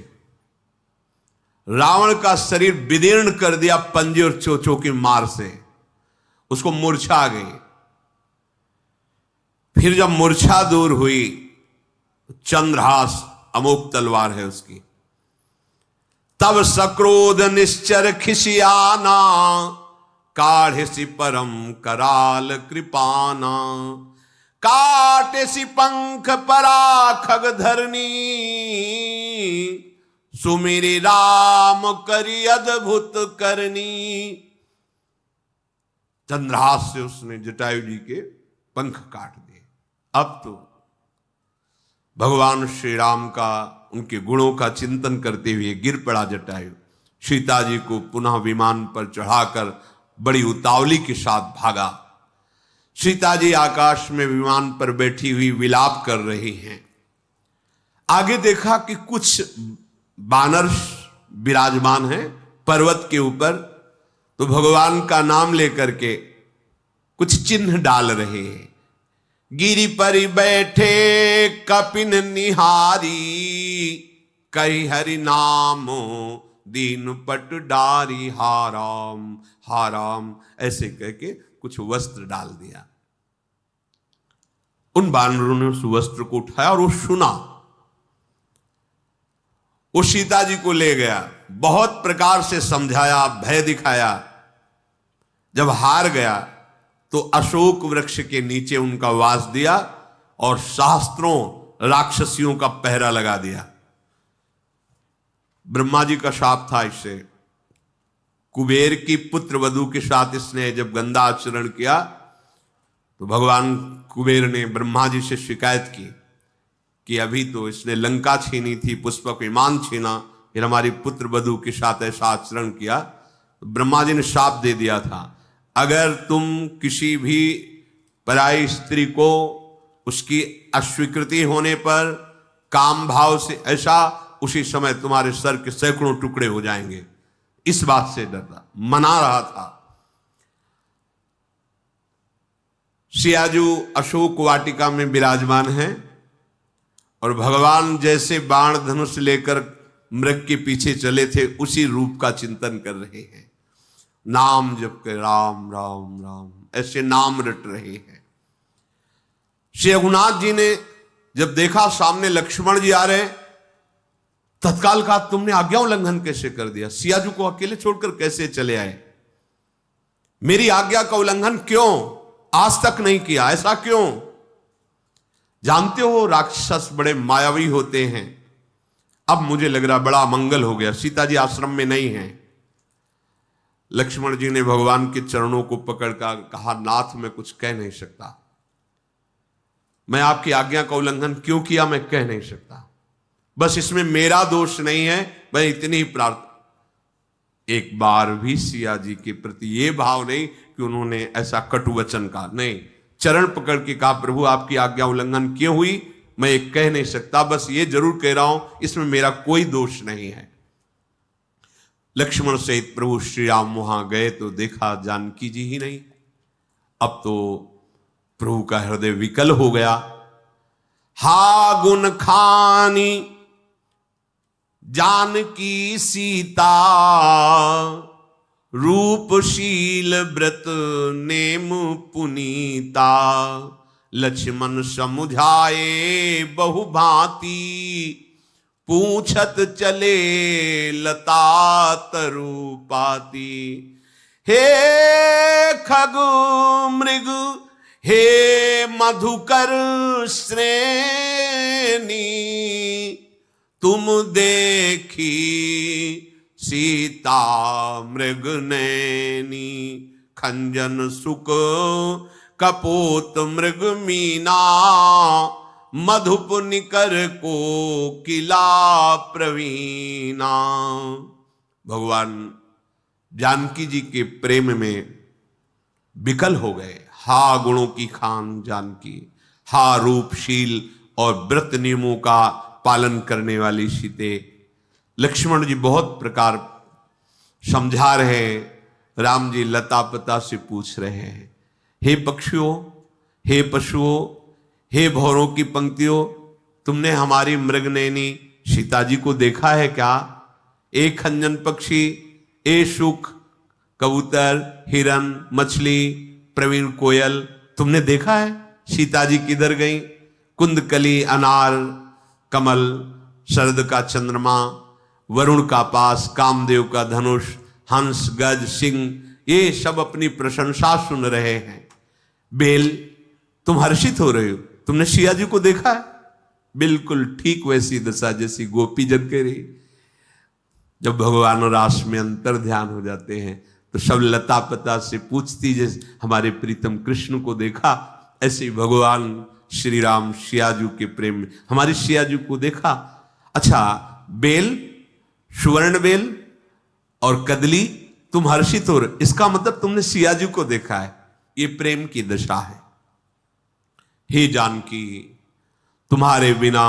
रावण का शरीर विदीर्ण कर दिया पंजे और चोंचों की मार से, उसको मूर्छा आ गई। फिर जब मूर्छा दूर हुई, चंद्रहास अमोघ तलवार है उसकी, तब सक्रोध निश्चर खिसियाना, काढ़े सी परम कराल कृपाना। काटे सी पंख परा खग धरनी, सुमिरी राम करी अद्भुत करनी। चंद्रहास से उसने जटायु जी के पंख काट दिए। अब तो भगवान श्री राम का, उनके गुणों का चिंतन करते हुए गिर पड़ा जटायु। सीता जी को पुनः विमान पर चढ़ाकर बड़ी उतावली के साथ भागा। सीता जी आकाश में विमान पर बैठी हुई विलाप कर रही हैं। आगे देखा कि कुछ बानर विराजमान हैं पर्वत के ऊपर, तो भगवान का नाम लेकर के कुछ चिन्ह डाल रहे हैं। गिरि पर बैठे कपिन निहारी, कही हरि नामो दीन पट डारी। हाराम हाराम ऐसे करके कुछ वस्त्र डाल दिया। उन बानरों ने उस वस्त्र को उठाया और वो सुना। वो सीता जी को ले गया, बहुत प्रकार से समझाया, भय दिखाया। जब हार गया तो अशोक वृक्ष के नीचे उनका वास दिया और सहस्त्रों राक्षसियों का पहरा लगा दिया। ब्रह्मा जी का शाप था इससे। कुबेर की पुत्र वधू के साथ इसने जब गंदा आचरण किया तो भगवान कुबेर ने ब्रह्मा जी से शिकायत की कि अभी तो इसने लंका छीनी थी, पुष्पक विमान छीना, फिर हमारी पुत्र वधू के साथ ऐसा आचरण किया। तो ब्रह्मा जी ने शाप दे दिया था, अगर तुम किसी भी पराई स्त्री को उसकी अस्वीकृति होने पर काम भाव से ऐसा, उसी समय तुम्हारे सर के सैकड़ों टुकड़े हो जाएंगे। इस बात से डरता, मना रहा था। सियाजू अशोक वाटिका में विराजमान है और भगवान जैसे बाण धनुष लेकर मृग के पीछे चले थे, उसी रूप का चिंतन कर रहे हैं। नाम जप के राम राम राम ऐसे नाम रट रहे हैं। श्री रघुनाथ जी ने जब देखा सामने लक्ष्मण जी आ रहे हैं, तत्काल कहा तुमने आज्ञा उल्लंघन कैसे कर दिया, सिया जी को अकेले छोड़कर कैसे चले आए, मेरी आज्ञा का उल्लंघन क्यों, आज तक नहीं किया, ऐसा क्यों। जानते हो राक्षस बड़े मायावी होते हैं। अब मुझे लग रहा बड़ा मंगल हो गया, सीता जी आश्रम में नहीं है। लक्ष्मण जी ने भगवान के चरणों को पकड़कर कहा, नाथ मैं कुछ कह नहीं सकता, मैं आपकी आज्ञा का उल्लंघन क्यों किया मैं कह नहीं सकता, बस इसमें मेरा दोष नहीं है, मैं इतनी ही प्रार्थना। एक बार भी सिया जी के प्रति ये भाव नहीं कि उन्होंने ऐसा कटु वचन कहा, नहीं, चरण पकड़ के कहा प्रभु आपकी आज्ञा उल्लंघन क्यों हुई मैं ये कह नहीं सकता, बस ये जरूर कह रहा हूं इसमें मेरा कोई दोष नहीं है। लक्ष्मण सहित प्रभु श्री राम वहां गए तो देखा जानकी जी ही नहीं। अब तो प्रभु का हृदय विकल हो गया। हा गुण खानी जानकी सीता, रूपशील व्रत नेम पुनीता, लक्ष्मण समुझाए बहु भांति, पूछत चले लता तरुपाती। हे खग मृग हे मधुकर श्रेणी, तुम देखी सीता मृग नैनी, खंजन सुक कपोत मृग मीना, मधुप निकर को किला प्रवीणा। भगवान जानकी जी के प्रेम में विकल हो गए। हा गुणों की खान जानकी, हा रूपशील और व्रत नियमों का पालन करने वाली सीते। लक्ष्मण जी बहुत प्रकार समझा रहे हैं। राम जी लता पता से पूछ रहे हैं, हे पक्षियों, हे पशुओं, हे भौरों की पंक्तियों, तुमने हमारी मृगनयनी सीता जी को देखा है क्या? ए खंजन पक्षी, ए शुक, कबूतर, हिरन, मछली, प्रवीण कोयल, तुमने देखा है सीता जी किधर गई? कुंदकली, अनार, कमल, शरद का चंद्रमा, वरुण का पास, कामदेव का धनुष, हंस, गज, सिंह, ये सब अपनी प्रशंसा सुन रहे हैं। बेल, तुम हर्षित हो रहे हो, तुमने सिया जी को देखा है? बिल्कुल ठीक वैसी दशा जैसी गोपी जन के रही। जब भगवान रास में अंतर ध्यान हो जाते हैं तो सब लता पता से पूछती, जैसे हमारे प्रीतम कृष्ण को देखा, ऐसे ही भगवान श्री राम सियाजू के प्रेम में हमारी सियाजू को देखा। अच्छा, बेल, सुवर्ण बेल और कदली, तुम हर्षित हो रहे, इसका मतलब तुमने सियाजू को देखा है। ये प्रेम की दशा है। हे जानकी, तुम्हारे बिना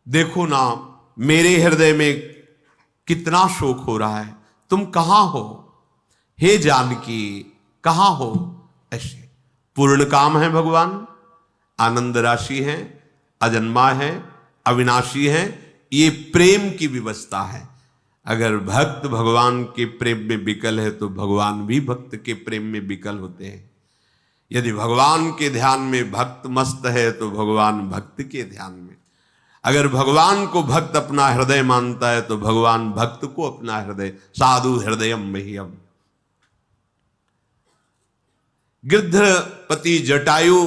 देखो ना मेरे हृदय में कितना शोक हो रहा है, तुम कहां हो? हे जानकी कहां हो? ऐसे पूर्ण काम है भगवान, आनंद राशि है, अजन्मा है, अविनाशी है। ये प्रेम की व्यवस्था है। अगर भक्त भगवान के प्रेम में विकल है तो भगवान भी भक्त के प्रेम में विकल होते हैं। यदि भगवान के ध्यान में भक्त मस्त है तो भगवान भक्त के ध्यान में, अगर भगवान को भक्त अपना हृदय मानता है तो भगवान भक्त को अपना हृदय, साधु हृदयम मह्यम। गिद्धपति जटायु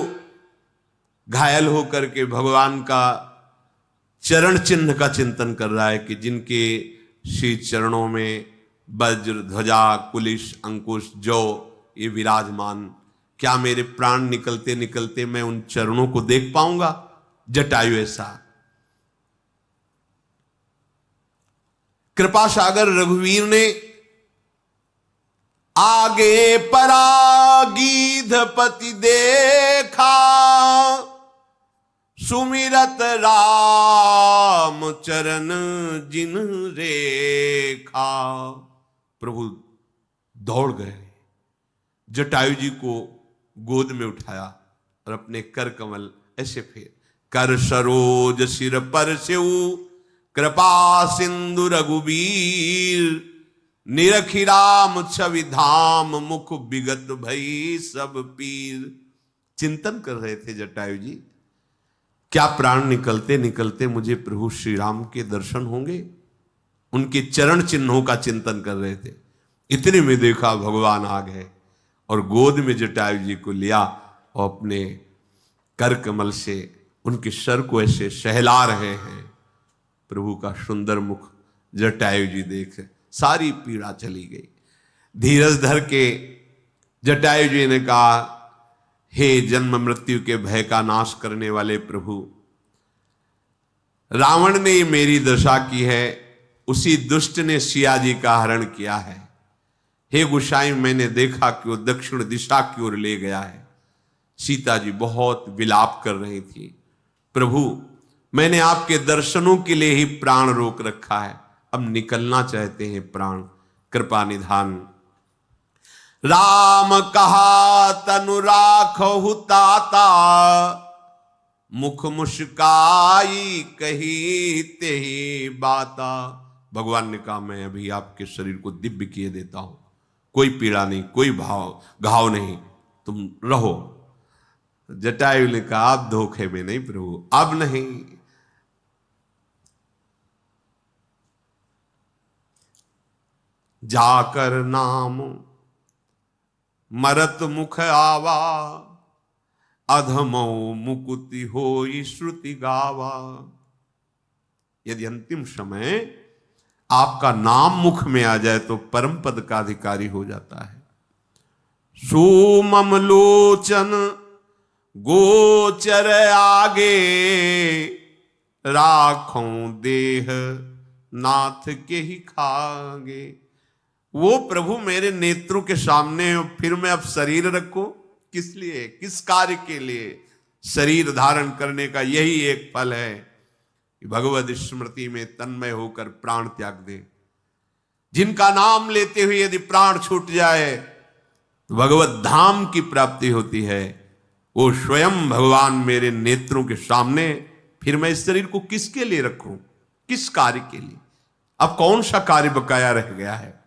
घायल होकर के भगवान का चरण चिन्ह का चिंतन कर रहा है कि जिनके श्री चरणों में वज्र, ध्वजा, कुलिश, अंकुश, जौ ये विराजमान, क्या मेरे प्राण निकलते निकलते मैं उन चरणों को देख पाऊंगा? जटायु ऐसा। कृपा सागर रघुवीर ने आगे परागीधपति देखा, सुमिरत राम चरण जिन रेखा। प्रभु दौड़ गए, जटायु जी को गोद में उठाया और अपने कर कमल ऐसे फेर, कर सरोज सिर पर सेऊ, कृपा सिंधु रघुबीर, निरखी राम छवि धाम, मुख विगत भई सब पीर। चिंतन कर रहे थे जटायु जी, क्या प्राण निकलते निकलते मुझे प्रभु श्री राम के दर्शन होंगे? उनके चरण चिन्हों का चिंतन कर रहे थे। इतने में देखा भगवान आ गए और गोद में जटायु जी को लिया और अपने कर कमल से उनके सर को ऐसे सहला रहे हैं। प्रभु का सुंदर मुख जटायु जी देख सारी पीड़ा चली गई। धीरज धर के जटायु जी ने कहा, हे जन्म मृत्यु के भय का नाश करने वाले प्रभु, रावण ने मेरी दशा की है, उसी दुष्ट ने सिया जी का हरण किया है। हे गोसाई, मैंने देखा कि वो दक्षिण दिशा की ओर ले गया है। सीता जी बहुत विलाप कर रही थी। प्रभु, मैंने आपके दर्शनों के लिए ही प्राण रोक रखा है, अब निकलना चाहते हैं प्राण, कृपा निधान। राम कहा तनु राखहु ताता, मुख मुस्काई कही तेहि बाता। भगवान ने कहा, मैं अभी आपके शरीर को दिव्य किए देता हूं, कोई पीड़ा नहीं, कोई घाव नहीं, तुम रहो। जटायु ने कहा, आप धोखे में नहीं प्रभु, अब नहीं। जाकर नाम मरत मुख आवा, अधमो मुकुति होई श्रुति गावा। यदि अंतिम समय आपका नाम मुख में आ जाए तो परम पद का अधिकारी हो जाता है। सुमम लोचन गोचर आगे, राखों देह नाथ के ही खागे। वो प्रभु मेरे नेत्रों के सामने, फिर मैं अब शरीर रखूं किस लिए, किस कार्य के लिए? शरीर धारण करने का यही एक फल है कि भगवद स्मृति में तन्मय होकर प्राण त्याग दे। जिनका नाम लेते हुए यदि प्राण छूट जाए तो भगवत धाम की प्राप्ति होती है। वो स्वयं भगवान मेरे नेत्रों के सामने, फिर मैं इस शरीर को किसके लिए रखूं, किस कार्य के लिए? अब कौन सा कार्य बकाया रह गया है?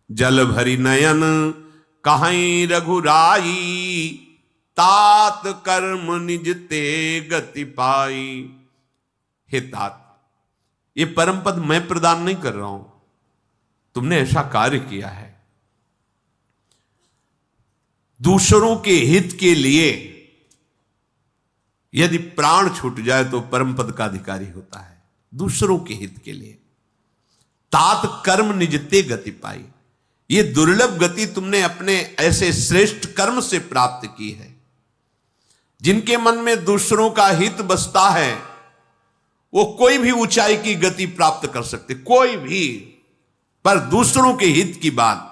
जल भरी नयन कहीं रघुराई, तात कर्म निज ते गति पाई। हे तात, ये परम पद मैं प्रदान नहीं कर रहा हूं, तुमने ऐसा कार्य किया है। दूसरों के हित के लिए यदि प्राण छूट जाए तो परम पद का अधिकारी होता है, दूसरों के हित के लिए। तात कर्म निजते गति पाई, ये दुर्लभ गति तुमने अपने ऐसे श्रेष्ठ कर्म से प्राप्त की है। जिनके मन में दूसरों का हित बसता है वो कोई भी ऊंचाई की गति प्राप्त कर सकते, कोई भी। पर दूसरों के हित की बात,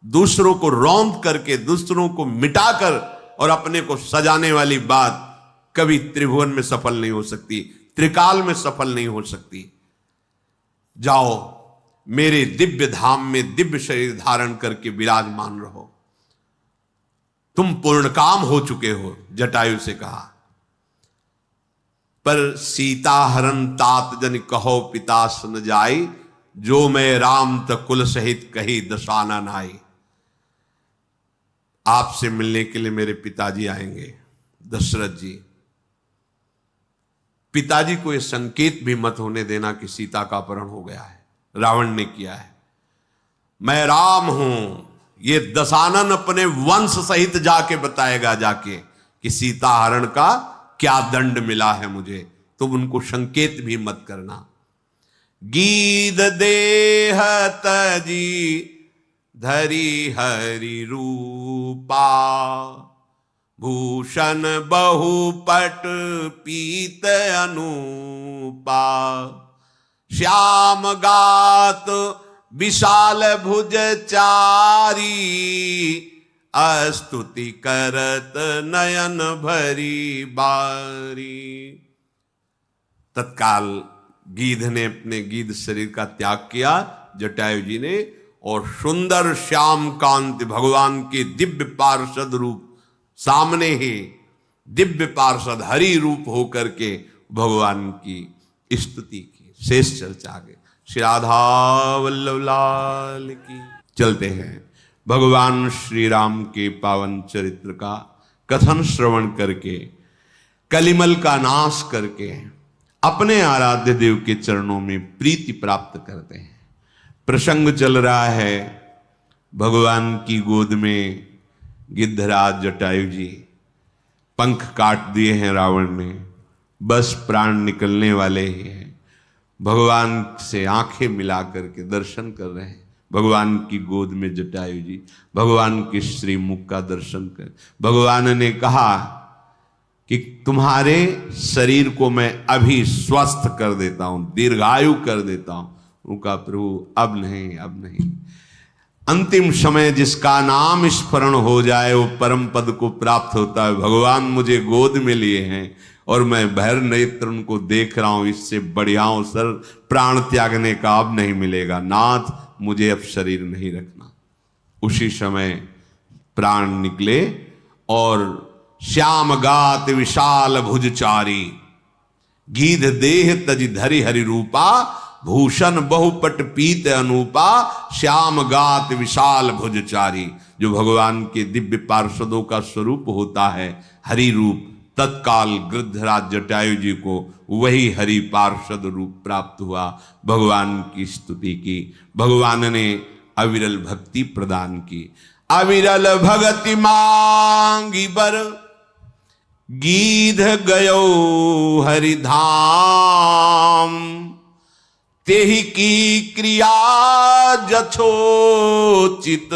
दूसरों को रौंद करके, दूसरों को मिटाकर और अपने को सजाने वाली बात कभी त्रिभुवन में सफल नहीं हो सकती, त्रिकाल में सफल नहीं हो सकती। जाओ मेरे दिव्य धाम में दिव्य शरीर धारण करके विराजमान रहो, तुम पूर्ण काम हो चुके हो, जटायु से कहा। पर सीता हरण तात जन कहो पिता सन जाई, जो मैं राम तकुल सहित कही दशानन आई। आपसे मिलने के लिए मेरे पिताजी आएंगे, दशरथ जी। पिताजी को यह संकेत भी मत होने देना कि सीता का अपहरण हो गया है, रावण ने किया है। मैं राम हूं, ये दशानन अपने वंश सहित जाके बताएगा जाके कि सीता हरण का क्या दंड मिला है मुझे, तुम उनको संकेत भी मत करना। गीध देह तजी धरी हरि रूपा, भूषण बहुपट पीत अनूपा। श्याम गात विशाल भुज चारी, अस्तुति करत नयन भरी बारी। तत्काल गीध ने अपने गीध शरीर का त्याग किया, जटायु जी ने, और सुंदर श्याम कांत भगवान के दिव्य पार्षद रूप सामने ही, दिव्य पार्षद हरि रूप होकर के भगवान की स्तुति की। शेष चर्चा आगे। श्री राधा वल्लभ लाल की। चलते हैं भगवान श्री राम के पावन चरित्र का कथन श्रवण करके, कलिमल का नाश करके अपने आराध्य देव के चरणों में प्रीति प्राप्त करते हैं। प्रसंग चल रहा है भगवान की गोद में गिद्धराज जटायु जी, पंख काट दिए हैं रावण ने, बस प्राण निकलने वाले ही हैं। भगवान से आंखें मिला करके दर्शन कर रहे हैं। भगवान की गोद में जटायु जी भगवान के श्री मुख का दर्शन कर भगवान ने कहा कि तुम्हारे शरीर को मैं अभी स्वस्थ कर देता हूं, दीर्घायु कर देता हूं। उनका प्रभु अब नहीं, अब नहीं। अंतिम समय जिसका नाम स्मरण हो जाए वो परम पद को प्राप्त होता है। भगवान मुझे गोद में लिए हैं और मैं भैर नेत्र उनको देख रहा हूं, इससे बढ़िया अवसर प्राण त्यागने का अब नहीं मिलेगा। नाथ मुझे अब शरीर नहीं रखना। उसी समय प्राण निकले और श्याम गात विशाल भुजचारी, गीध देह तज धरि हरि रूपा, भूषण बहुपट पीत अनूपा, श्याम गात विशाल भुजचारी। जो भगवान के दिव्य पार्षदों का स्वरूप होता है हरि रूप, तत्काल गिद्धराज जटायु जी को वही हरि पार्षद रूप प्राप्त हुआ। भगवान की स्तुति की, भगवान ने अविरल भक्ति प्रदान की। अविरल भगति मांगी बर, गीध गयो हरिधाम, तेहि की क्रिया जछोचित,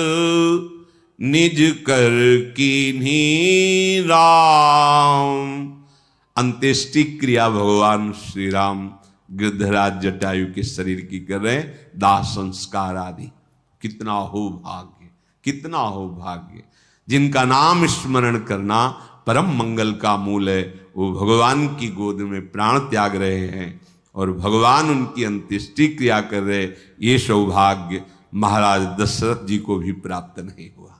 निज कर कीन्ही राम। अंत्येष्टि क्रिया भगवान श्री राम गिद्धराज जटायु के शरीर की कर रहे, दाह संस्कार आदि। कितना हो भाग्य, कितना हो भाग्य। जिनका नाम स्मरण करना परम मंगल का मूल है, वो भगवान की गोद में प्राण त्याग रहे हैं और भगवान उनकी अंत्येष्टि क्रिया कर रहे। ये सौभाग्य महाराज दशरथ जी को भी प्राप्त नहीं हुआ।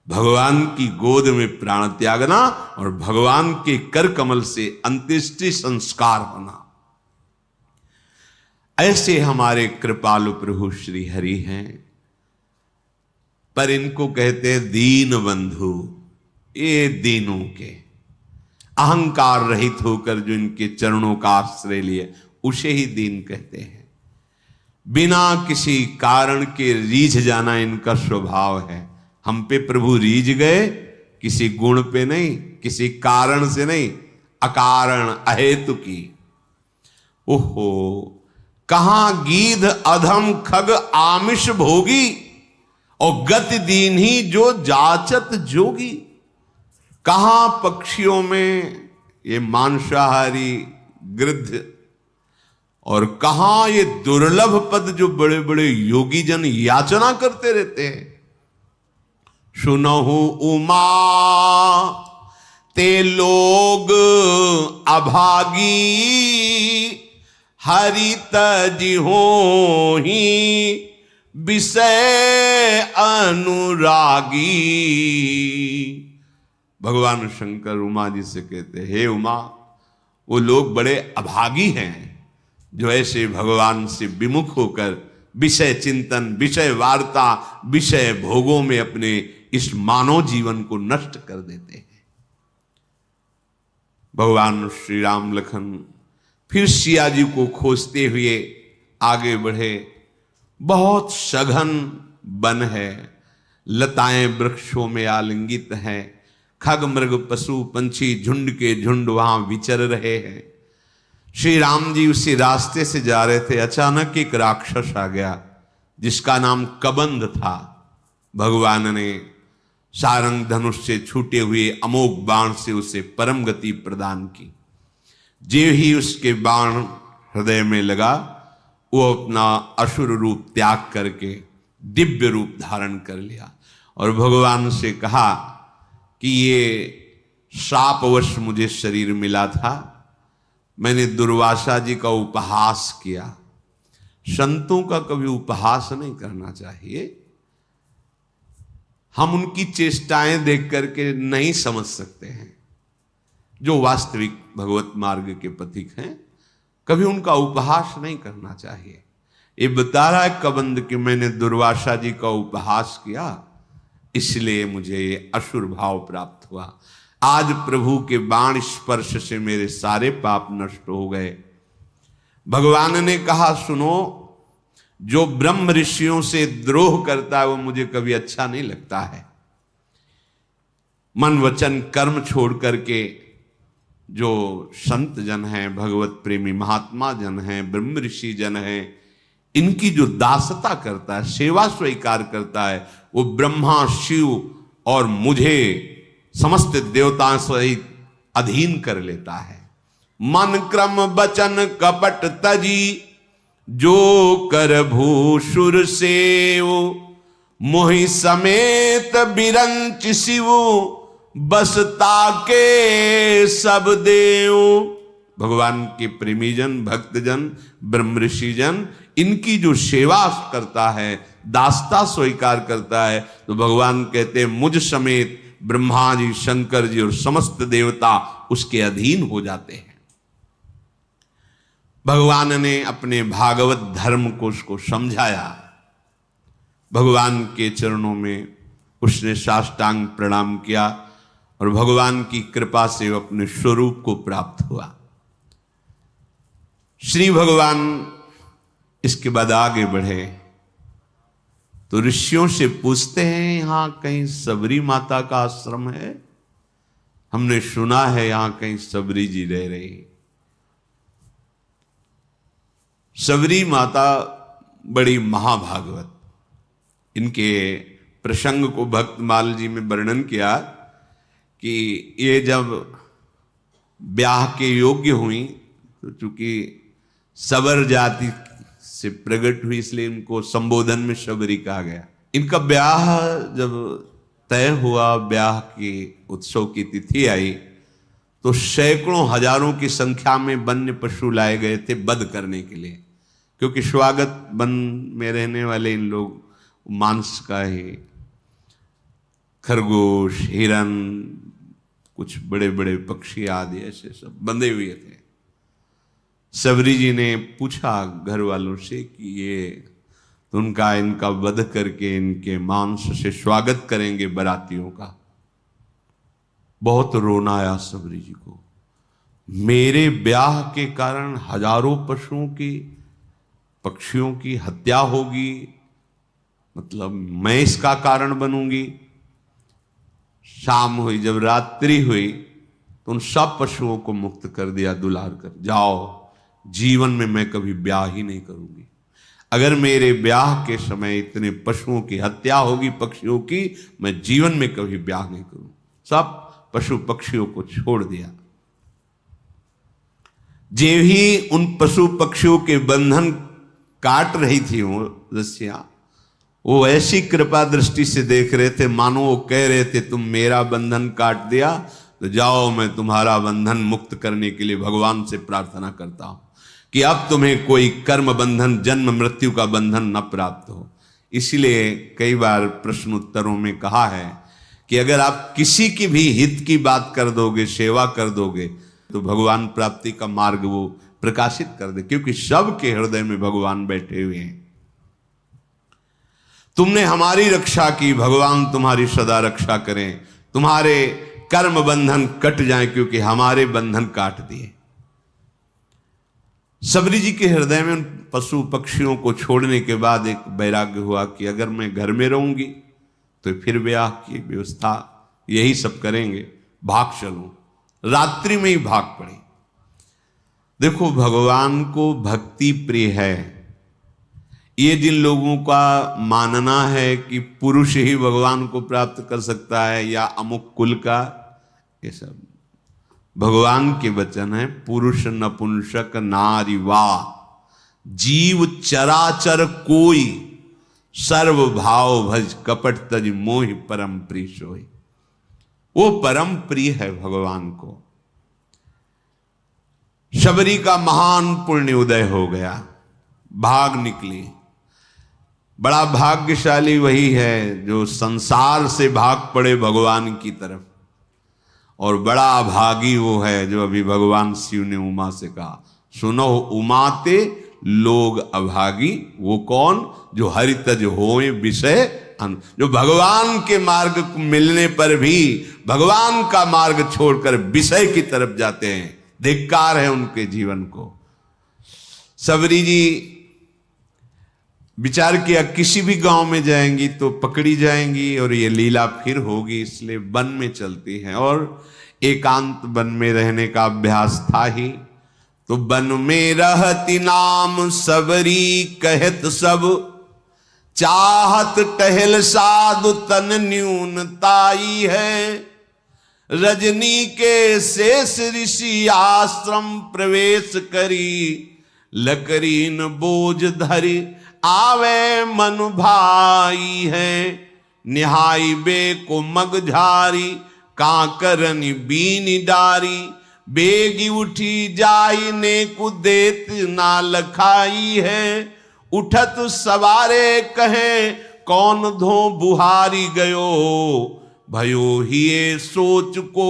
भगवान की गोद में प्राण त्यागना और भगवान के कर कमल से अंत्येष्टि संस्कार होना। ऐसे हमारे कृपालु प्रभु श्री हरि हैं, पर इनको कहते हैं दीन बंधु। ये दीनों के अहंकार रहित होकर जो इनके चरणों का आश्रय लिए उसे ही दीन कहते हैं। बिना किसी कारण के रीझ जाना इनका स्वभाव है। हम पे प्रभु रीझ गए, किसी गुण पे नहीं, किसी कारण से नहीं, अकारण अहेतु की। ओहो, कहां गीध अधम खग आमिष भोगी, और गति दीन ही जो जाचत जोगी। कहां पक्षियों में ये मांसाहारी गिद्ध, और कहां ये दुर्लभ पद जो बड़े बड़े योगी जन याचना करते रहते हैं। सुनहु उमा ते लोग अभागी, हरि तज होहि विषय अनुरागी। भगवान शंकर उमा जी से कहते, हे उमा, वो लोग बड़े अभागी हैं जो ऐसे भगवान से विमुख होकर विषय चिंतन, विषय वार्ता, विषय भोगों में अपने इस मानव जीवन को नष्ट कर देते हैं। भगवान श्री राम लखन फिर सिया जी को खोजते हुए आगे बढ़े। बहुत सघन वन है, लताएं वृक्षों में आलिंगित हैं, खग मृग पशु पंछी झुंड के झुंड वहां विचर रहे हैं। श्री राम जी उसी रास्ते से जा रहे थे, अचानक एक राक्षस आ गया जिसका नाम कबंध था। भगवान ने सारंग धनुष से छूटे हुए अमोघ बाण से उसे परम गति प्रदान की। जो ही उसके बाण हृदय में लगा, वो अपना असुर रूप त्याग करके दिव्य रूप धारण कर लिया और भगवान से कहा कि ये शापवश मुझे शरीर मिला था, मैंने दुर्वासा जी का उपहास किया। संतों का कभी उपहास नहीं करना चाहिए। हम उनकी चेष्टाएं देख करके नहीं समझ सकते हैं। जो वास्तविक भगवत मार्ग के पथिक हैं, कभी उनका उपहास नहीं करना चाहिए। ये बता रहा है कबंध कि मैंने दुर्वासा जी का उपहास किया, इसलिए मुझे ये असुर भाव प्राप्त हुआ। आज प्रभु के बाण स्पर्श से मेरे सारे पाप नष्ट हो गए। भगवान ने कहा, सुनो, जो ब्रह्म ऋषियों से द्रोह करता है वो मुझे कभी अच्छा नहीं लगता है। मन वचन कर्म छोड़ करके जो संत जन हैं, भगवत प्रेमी महात्मा जन हैं, ब्रह्म ऋषि जन हैं, इनकी जो दासता करता है, सेवा स्वीकार करता है, वो ब्रह्मा, शिव और मुझे समस्त देवताओं सहित अधीन कर लेता है। मन क्रम बचन कपट तजी, जो कर भूषुर सेव, मोहि समेत बिरंच शिव, बसता के सब देव। भगवान के प्रेमीजन, भक्तजन, ब्रह्म ऋषिजन, इनकी जो सेवा करता है, दासता स्वीकार करता है, तो भगवान कहते हैं मुझ समेत ब्रह्मा जी, शंकर जी और समस्त देवता उसके अधीन हो जाते हैं। भगवान ने अपने भागवत धर्म को उसको समझाया। भगवान के चरणों में उसने साष्टांग प्रणाम किया और भगवान की कृपा से वो अपने स्वरूप को प्राप्त हुआ। श्री भगवान इसके बाद आगे बढ़े तो ऋषियों से पूछते हैं, यहां कहीं सबरी माता का आश्रम है? हमने सुना है यहां कहीं सबरी जी रह रही। सबरी माता बड़ी महाभागवत, इनके प्रसंग को भक्तमाल जी में वर्णन किया कि ये जब ब्याह के योग्य हुई तो चूंकि सबर जाति से प्रकट हुई, इसलिए इनको संबोधन में शबरी कहा गया। इनका ब्याह जब तय हुआ, ब्याह के उत्सव की तिथि आई, तो सैकड़ों हजारों की संख्या में वन्य पशु लाए गए थे वध करने के लिए, क्योंकि स्वागत वन में रहने वाले इन लोग मांस का ही, खरगोश, हिरन, कुछ बड़े बड़े पक्षी आदि ऐसे सब बंधे हुए थे। सबरी जी ने पूछा घर वालों से कि ये उनका इनका वध करके इनके मांस से स्वागत करेंगे बरातियों का। बहुत रोना आया सबरी जी को। मेरे ब्याह के कारण हजारों पशुओं की, पक्षियों की हत्या होगी, मतलब मैं इसका कारण बनूंगी। शाम हुई, जब रात्रि हुई तो उन सब पशुओं को मुक्त कर दिया, दुलार कर, जाओ, जीवन में मैं कभी ब्याह ही नहीं करूंगी। अगर मेरे ब्याह के समय इतने पशुओं की हत्या होगी, पक्षियों की, मैं जीवन में कभी ब्याह नहीं करूं। सब पशु पक्षियों को छोड़ दिया। जे ही उन पशु पक्षियों के बंधन काट रही थी वो रस्सियां, वो ऐसी कृपा दृष्टि से देख रहे थे मानो वो कह रहे थे, तुम मेरा बंधन काट दिया तो जाओ, मैं तुम्हारा बंधन मुक्त करने के लिए भगवान से प्रार्थना करता हूं कि अब तुम्हें कोई कर्म बंधन, जन्म मृत्यु का बंधन न प्राप्त हो। इसलिए कई बार प्रश्न उत्तरों में कहा है कि अगर आप किसी की भी हित की बात कर दोगे, सेवा कर दोगे, तो भगवान प्राप्ति का मार्ग वो प्रकाशित कर दे, क्योंकि सबके हृदय में भगवान बैठे हुए हैं। तुमने हमारी रक्षा की, भगवान तुम्हारी सदा रक्षा करें, तुम्हारे कर्म बंधन कट जाएं, क्योंकि हमारे बंधन काट दिए। सबरी जी के हृदय में उन पशु पक्षियों को छोड़ने के बाद एक वैराग्य हुआ कि अगर मैं घर में रहूंगी तो फिर ब्याह की व्यवस्था यही सब करेंगे, भाग चलूं। रात्रि में ही भाग पड़े। देखो, भगवान को भक्ति प्रिय है। ये जिन लोगों का मानना है कि पुरुष ही भगवान को प्राप्त कर सकता है या अमुक कुल का, ये सब भगवान के वचन है। पुरुष नपुंसक नारी वा, जीव चराचर कोई, सर्व भाव भज कपट तज मोहि परम प्रिय सोई। वो परम प्रिय है भगवान को। शबरी का महान पुण्य उदय हो गया, भाग निकली। बड़ा भाग्यशाली वही है जो संसार से भाग पड़े भगवान की तरफ, और बड़ा अभागी वो है जो अभी भगवान शिव ने उमा से कहा, सुनो उमाते लोग अभागी। वो कौन? जो हरि तज होए विषय, जो भगवान के मार्ग मिलने पर भी भगवान का मार्ग छोड़कर विषय की तरफ जाते हैं। धिक्कार है उनके जीवन को। सबरी जी विचार किया किसी भी गांव में जाएंगी तो पकड़ी जाएंगी और ये लीला फिर होगी, इसलिए वन में चलती हैं। और एकांत वन में रहने का अभ्यास था ही। तो वन में रहती नाम सबरी, कहत सब चाहत टहल साधु तन न्यूनताई है। रजनी के शेष ऋषि आश्रम प्रवेश करी, लकरीन बोझ धरी आवे मन भाई है। निहाई बे को मग झारी, कांकरनी बीनी डारी। बेगी उठी जाई ने को देत ना लखाई है। उठत सवारे कहे कौन धो बुहारी गयो, भयो हिये सोच को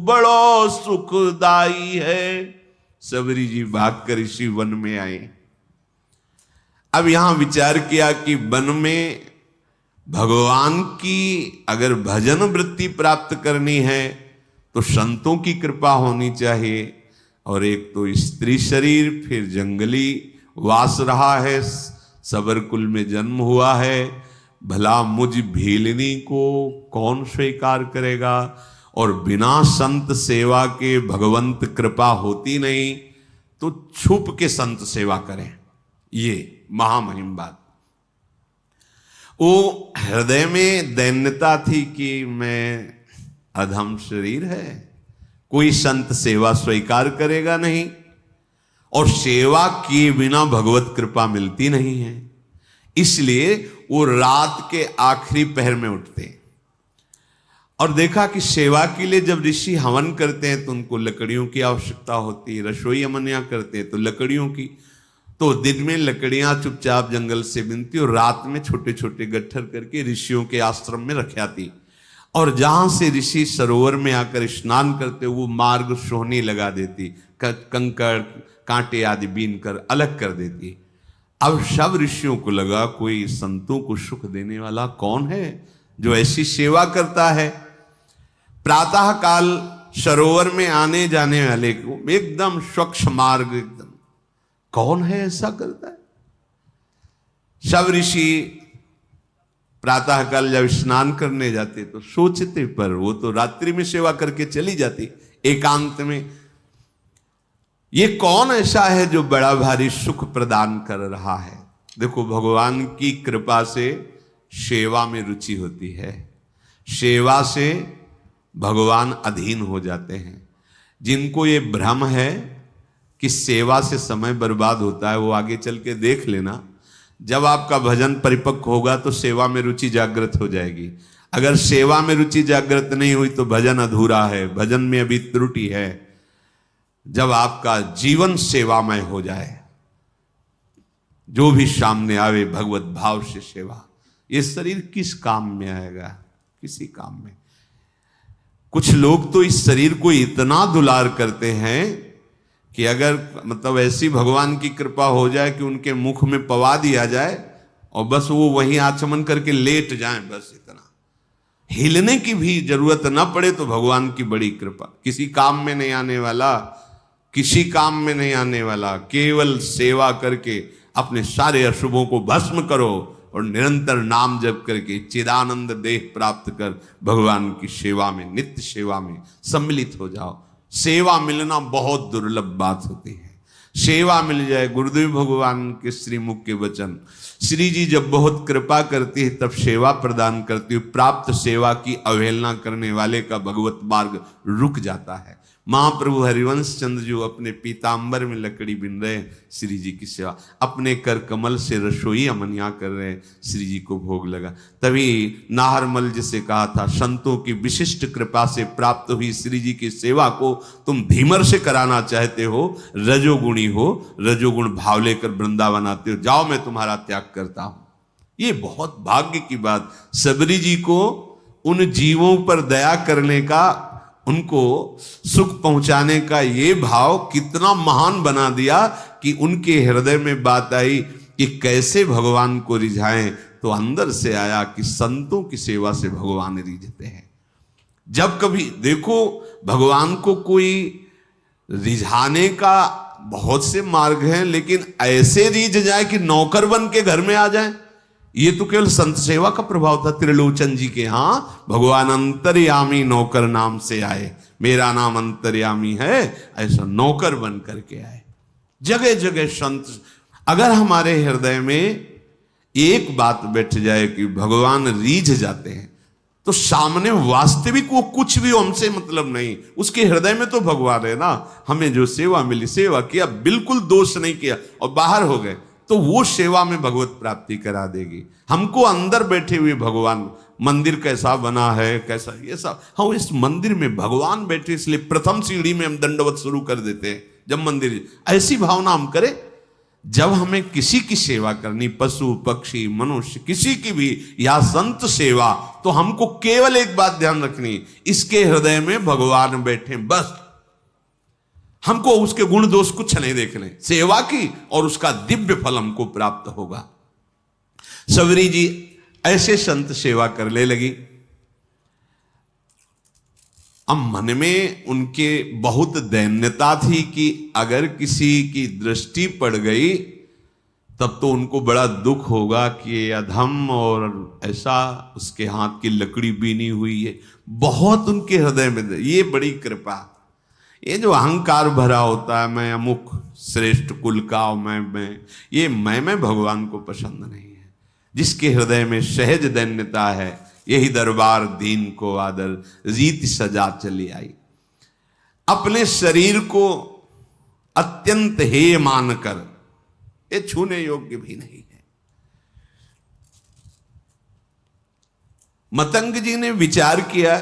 बड़ो सुखदाई है। सबरी जी भागकर इसी वन में आए। अब यहां विचार किया कि वन में भगवान की अगर भजन वृत्ति प्राप्त करनी है तो संतों की कृपा होनी चाहिए। और एक तो स्त्री शरीर, फिर जंगली वास रहा है, सबर कुल में जन्म हुआ है। भला मुझ भीलनी को कौन स्वीकार करेगा? और बिना संत सेवा के भगवंत कृपा होती नहीं। तो छुप के संत सेवा करें, ये महामहिम बात। वो हृदय में दैन्यता थी कि मैं अधम शरीर है, कोई संत सेवा स्वीकार करेगा नहीं, और सेवा किए बिना भगवत कृपा मिलती नहीं है। इसलिए वो रात के आखिरी पहर में उठते और देखा कि सेवा के लिए जब ऋषि हवन करते हैं तो उनको लकड़ियों की आवश्यकता होती है। रसोई अमनिया करते हैं तो लकड़ियों की। तो दिन में लकड़ियां चुपचाप जंगल से बिनती और रात में छोटे छोटे गट्ठर करके ऋषियों के आश्रम में रख आती। और जहां से ऋषि सरोवर में आकर स्नान करते वो मार्ग सोहनी लगा देती, कंकड़ कांटे आदि बीन कर अलग कर देती। अब सब ऋषियों को लगा कोई संतों को सुख देने वाला कौन है जो ऐसी सेवा करता है। प्रातः काल सरोवर में आने जाने वाले को एकदम स्वच्छ मार्ग, एकदम कौन है ऐसा करता है। सब ऋषि प्रातः काल जब स्नान करने जाते तो सोचते, पर वो तो रात्रि में सेवा करके चली जाती एकांत में। ये कौन ऐसा है जो बड़ा भारी सुख प्रदान कर रहा है। देखो भगवान की कृपा से सेवा में रुचि होती है, सेवा से भगवान अधीन हो जाते हैं। जिनको ये भ्रम है कि सेवा से समय बर्बाद होता है, वो आगे चल के देख लेना। जब आपका भजन परिपक्व होगा तो सेवा में रुचि जागृत हो जाएगी। अगर सेवा में रुचि जागृत नहीं हुई तो भजन अधूरा है, भजन में अभी त्रुटि है। जब आपका जीवन सेवामय हो जाए, जो भी सामने आवे भगवत भाव से सेवा, ये शरीर किस काम में आएगा? किसी काम में। कुछ लोग तो इस शरीर को इतना दुलार करते हैं कि अगर मतलब ऐसी भगवान की कृपा हो जाए कि उनके मुख में पवा दिया जाए और बस वो वहीं आचमन करके लेट जाएं, बस इतना, हिलने की भी जरूरत ना पड़े तो भगवान की बड़ी कृपा। किसी काम में नहीं आने वाला, किसी काम में नहीं आने वाला, केवल सेवा करके अपने सारे अशुभों को भस्म करो और निरंतर नाम जप करके चिदानंद देह प्राप्त कर भगवान की सेवा में, नित्य सेवा में सम्मिलित हो जाओ। सेवा मिलना बहुत दुर्लभ बात होती है। सेवा मिल जाए। गुरुदेव भगवान के श्रीमुख के वचन, श्री जी जब बहुत कृपा करती है तब सेवा प्रदान करती है। प्राप्त सेवा की अवहेलना करने वाले का भगवत मार्ग रुक जाता है। महाप्रभु हरिवंश चंद्र जो अपने पीतांबर में लकड़ी बिन रहे श्री जी की सेवा, अपने कर कमल से रसोई अमनिया कर रहे श्री जी को भोग लगा। तभी नाहरमल जिसे कहा था, संतों की विशिष्ट कृपा से प्राप्त हुई श्री जी की सेवा को तुम धीमर से कराना चाहते हो, रजोगुणी हो, रजोगुण भाव लेकर वृंदावन आते हो, जाओ मैं तुम्हारा त्याग करता हूं। ये बहुत भाग्य की बात। सबरी जी को उन जीवों पर दया करने का, उनको सुख पहुंचाने का ये भाव कितना महान बना दिया कि उनके हृदय में बात आई कि कैसे भगवान को रिझाएं, तो अंदर से आया कि संतों की सेवा से भगवान रिझते हैं। जब कभी देखो भगवान को कोई रिझाने का बहुत से मार्ग हैं, लेकिन ऐसे रिझ जाए कि नौकर बन के घर में आ जाए, ये तो केवल संत सेवा का प्रभाव था। त्रिलोचन जी के यहाँ भगवान अंतर्यामी नौकर नाम से आए, मेरा नाम अंतर्यामी है, ऐसा नौकर बन करके आए। जगह जगह संत, अगर हमारे हृदय में एक बात बैठ जाए कि भगवान रीझ जाते हैं, तो सामने वास्तविक वो कुछ भी हमसे मतलब नहीं, उसके हृदय में तो भगवान है ना। हमें जो सेवा मिली, सेवा किया, बिल्कुल दोष नहीं किया और बाहर हो गए, तो वो सेवा में भगवत प्राप्ति करा देगी। हमको अंदर बैठे हुए भगवान, मंदिर कैसा बना है, कैसा ये सब, हम इस मंदिर में भगवान बैठे, इसलिए प्रथम सीढ़ी में हम दंडवत शुरू कर देते हैं। जब मंदिर, ऐसी भावना हम करें, जब हमें किसी की सेवा करनी, पशु पक्षी मनुष्य किसी की भी, या संत सेवा, तो हमको केवल एक बात ध्यान रखनी, इसके हृदय में भगवान बैठे, बस। हमको उसके गुण दोष कुछ नहीं देखने, सेवा की और उसका दिव्य फल हमको प्राप्त होगा। सबरी जी ऐसे संत सेवा करने लगी। अब मन में उनके बहुत दैन्यता थी कि अगर किसी की दृष्टि पड़ गई तब तो उनको बड़ा दुख होगा कि ये अधम, और ऐसा उसके हाथ की लकड़ी बीनी हुई है। बहुत उनके हृदय में ये बड़ी कृपा। ये जो अहंकार भरा होता है, मैं अमुक श्रेष्ठ कुल का, मैं ये मैं भगवान को पसंद नहीं है। जिसके हृदय में सहज दैन्यता है, यही दरबार दीन को आदर, रीत सजा चली आई। अपने शरीर को अत्यंत हेय मानकर, ये छूने योग्य भी नहीं है। मतंग जी ने विचार किया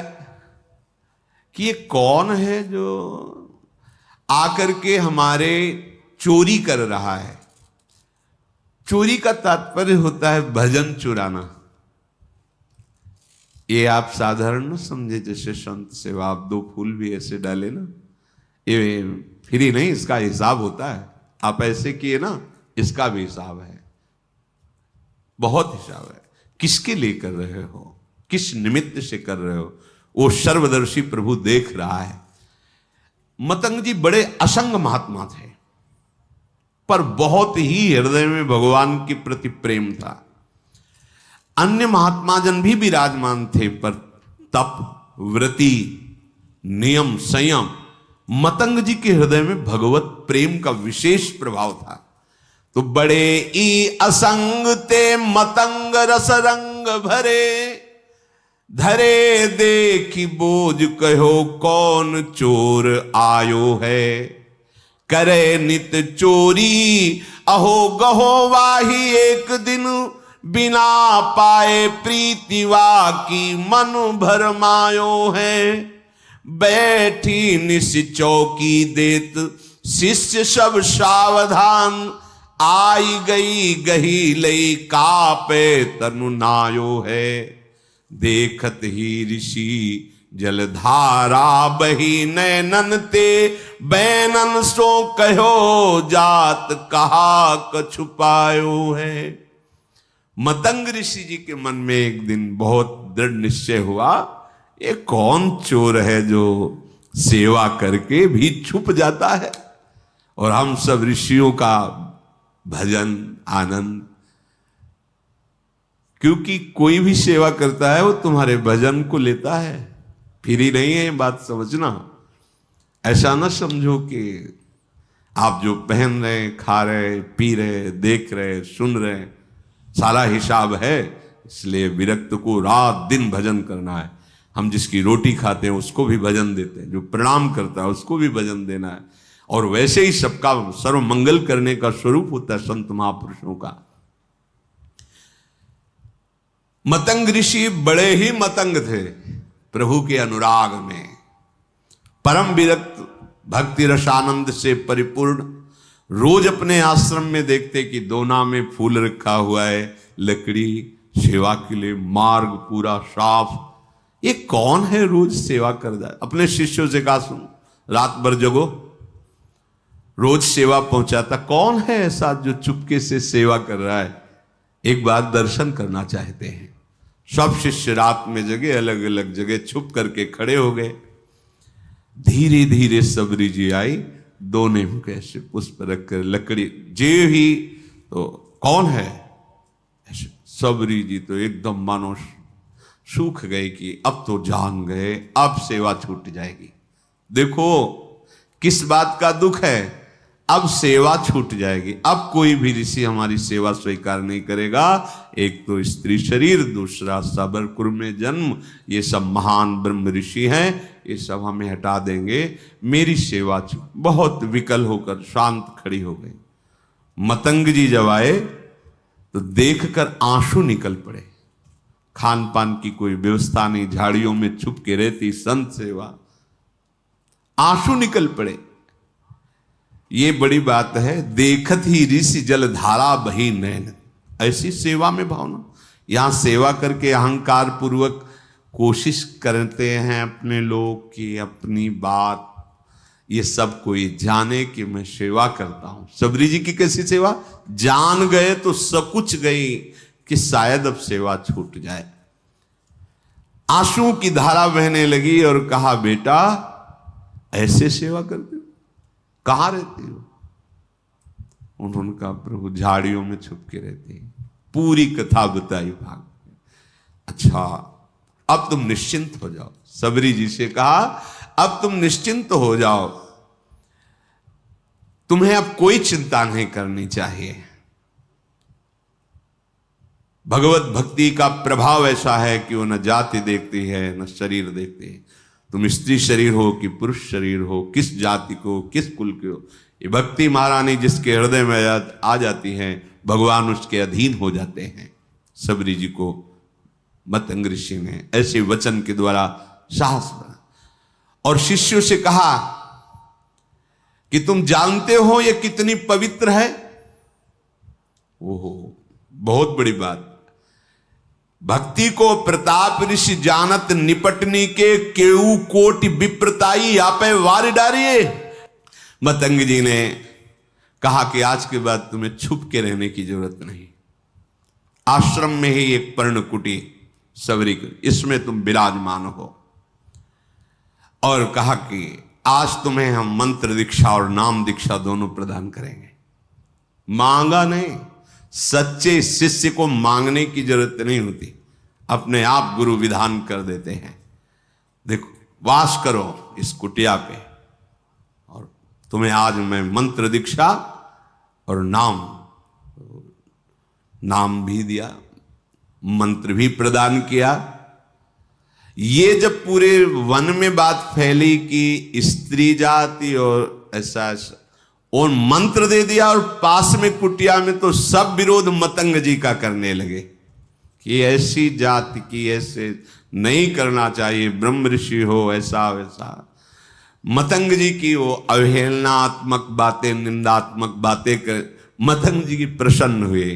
कि ये कौन है जो आकर के हमारे चोरी कर रहा है। चोरी का तात्पर्य होता है भजन चुराना। ये आप साधारण न समझे, जैसे संत सेवा आप 2 फूल भी ऐसे डाले ना, ये फ्री नहीं, इसका हिसाब होता है। आप ऐसे किए ना, इसका भी हिसाब है, बहुत हिसाब है। किसके लिए कर रहे हो, किस निमित्त से कर रहे हो, वो सर्वदर्शी प्रभु देख रहा है। मतंग जी बड़े असंग महात्मा थे, पर बहुत ही हृदय में भगवान के प्रति प्रेम था। अन्य महात्मा जन भी विराजमान थे, पर तप, व्रति, नियम, संयम, मतंग जी के हृदय में भगवत प्रेम का विशेष प्रभाव था। तो बड़े ई असंग ते मतंग रस रंग भरे, धरे देखी बोझ कहो कौन चोर आयो है। करे नित चोरी अहो गहो वाही एक दिन, बिना पाए प्रीतिवा की मन भरमायो है। बैठी निस चौकी देत शिष्य सब सावधान, आई गई गही लई कापे तनु नायो है। देखत ही ऋषि जलधारा बही नैनन ते, बैनन सो कहो जात कहा कछु पायो है। मतंग ऋषि जी के मन में एक दिन बहुत दृढ़ निश्चय हुआ, ये कौन चोर है जो सेवा करके भी छुप जाता है, और हम सब ऋषियों का भजन आनंद। क्योंकि कोई भी सेवा करता है वो तुम्हारे भजन को लेता है, फिर ही नहीं है, बात समझना। ऐसा ना समझो कि आप जो पहन रहे, खा रहे, पी रहे, देख रहे, सुन रहे, सारा हिसाब है, इसलिए विरक्त को रात दिन भजन करना है। हम जिसकी रोटी खाते हैं उसको भी भजन देते हैं, जो प्रणाम करता है उसको भी भजन देना है। और वैसे ही सबका सर्व मंगल करने का स्वरूप होता है संत महापुरुषों का। मतंग ऋषि बड़े ही मतंग थे प्रभु के अनुराग में, परम विरक्त, भक्ति रसानंद से परिपूर्ण। रोज अपने आश्रम में देखते कि दोना में फूल रखा हुआ है, लकड़ी, सेवा के लिए मार्ग पूरा साफ। ये कौन है रोज सेवा कर जाए। अपने शिष्यों से कहा, सुन रात भर जगो, रोज सेवा पहुंचाता। कौन है ऐसा जो चुपके से सेवा कर रहा है, एक बार दर्शन करना चाहते हैं। सब शिष्य रात में जगह अलग अलग जगह छुप करके खड़े हो गए। धीरे धीरे सबरी जी आई, दो नीम के ऐसे पुष्प रखकर लकड़ी जे ही, तो कौन है ऐसे। सबरी जी तो एकदम मानो सूख गए कि अब तो जान गए, अब सेवा छूट जाएगी। देखो किस बात का दुख है, अब सेवा छूट जाएगी। अब कोई भी ऋषि हमारी सेवा स्वीकार नहीं करेगा। एक तो स्त्री शरीर, दूसरा सबरपुर में जन्म, ये सब महान ब्रह्म ऋषि हैं, ये सब हमें हटा देंगे, मेरी सेवा छूट। बहुत विकल होकर शांत खड़ी हो गई। मतंग जी जब आए तो देखकर आंसू निकल पड़े। खान पान की कोई व्यवस्था नहीं, झाड़ियों में छुप के रहती संत सेवा, आंसू निकल पड़े। ये बड़ी बात है। देखत ही ऋषि जलधारा बही नैन, ऐसी सेवा में भावना। यहां सेवा करके अहंकार पूर्वक कोशिश करते हैं अपने लोग की अपनी बात, ये सब कोई जाने कि मैं सेवा करता हूं। सबरी जी की कैसी सेवा, जान गए तो सकुच गई कि शायद अब सेवा छूट जाए। आंसू की धारा बहने लगी और कहा, बेटा ऐसे सेवा करते हो, कहां रहती हो। उन्होंने कहा, प्रभु झाड़ियों में छुप के रहती है। पूरी कथा बताई भाग। अच्छा अब तुम निश्चिंत हो जाओ। सबरी जी से कहा, अब तुम निश्चिंत हो जाओ, तुम्हें अब कोई चिंता नहीं करनी चाहिए। भगवत भक्ति का प्रभाव ऐसा है कि वो न जाति देखती है न शरीर देखती है। तुम स्त्री शरीर हो कि पुरुष शरीर हो, किस जाति को किस कुल के हो, ये भक्ति महारानी जिसके हृदय में आ जाती है, भगवान उसके अधीन हो जाते हैं। सबरी जी को मतंग ऋषि ने ऐसे वचन के द्वारा साहस बना और शिष्यों से कहा कि तुम जानते हो ये कितनी पवित्र है। ओहो, बहुत बड़ी बात। भक्ति को प्रताप ऋषि जानत, निपटनी के केऊ कोटि विप्रताई यापे वार डारिये। मतंग जी ने कहा कि आज के बाद तुम्हें छुप के रहने की जरूरत नहीं। आश्रम में ही एक पर्णकुटी सबरी, इसमें तुम विराजमान हो। और कहा कि आज तुम्हें हम मंत्र दीक्षा और नाम दीक्षा दोनों प्रदान करेंगे। मांगा नहीं, सच्चे शिष्य को मांगने की जरूरत नहीं होती, अपने आप गुरु विधान कर देते हैं। देखो वास करो इस कुटिया पे, और तुम्हें आज मैं मंत्र दीक्षा और नाम भी दिया, मंत्र भी प्रदान किया। ये जब पूरे वन में बात फैली कि स्त्री जाति और ऐसा और मंत्र दे दिया, और पास में कुटिया में तो सब विरोध मतंग जी का करने लगे कि ऐसी जाति की ऐसे नहीं करना चाहिए, ब्रह्म ऋषि हो ऐसा वैसा। मतंग जी की वो अवहेलनात्मक बातें, निंदात्मक बातें कर मतंग जी की प्रसन्न हुए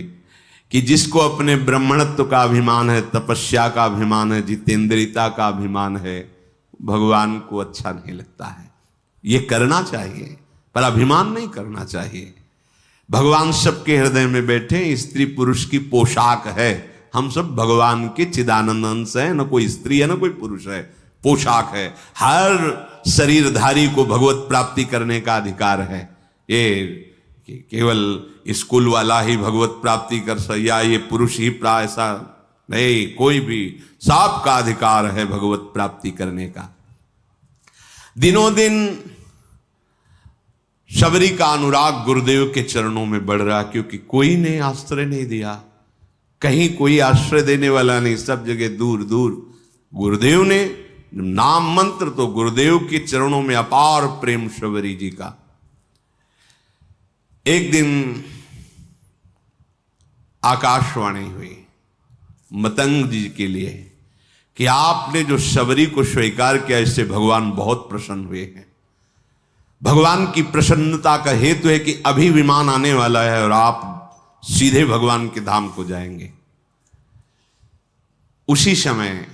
कि जिसको अपने ब्राह्मणत्व का अभिमान है, तपस्या का अभिमान है, जितेंद्रियता का अभिमान है, भगवान को अच्छा नहीं लगता है। ये करना चाहिए पर अभिमान नहीं करना चाहिए। भगवान सबके हृदय में बैठे, स्त्री पुरुष की पोशाक है। हम सब भगवान के चिदानंद अंश है, न कोई स्त्री है न कोई पुरुष है, पोशाक है। हर शरीरधारी को भगवत प्राप्ति करने का अधिकार है। ये केवल स्कूल वाला ही भगवत प्राप्ति कर सया, ये पुरुष ही ऐसा नहीं, कोई भी सबका अधिकार है भगवत प्राप्ति करने का। दिनों दिन शबरी का अनुराग गुरुदेव के चरणों में बढ़ रहा, क्योंकि कोई ने आश्रय नहीं दिया, कहीं कोई आश्रय देने वाला नहीं, सब जगह दूर दूर। गुरुदेव ने नाम मंत्र, तो गुरुदेव के चरणों में अपार प्रेम शबरी जी का। एक दिन आकाशवाणी हुई मतंग जी के लिए कि आपने जो शबरी को स्वीकार किया, इससे भगवान बहुत प्रसन्न हुए हैं। भगवान की प्रसन्नता का हेतु है कि अभी विमान आने वाला है और आप सीधे भगवान के धाम को जाएंगे। उसी समय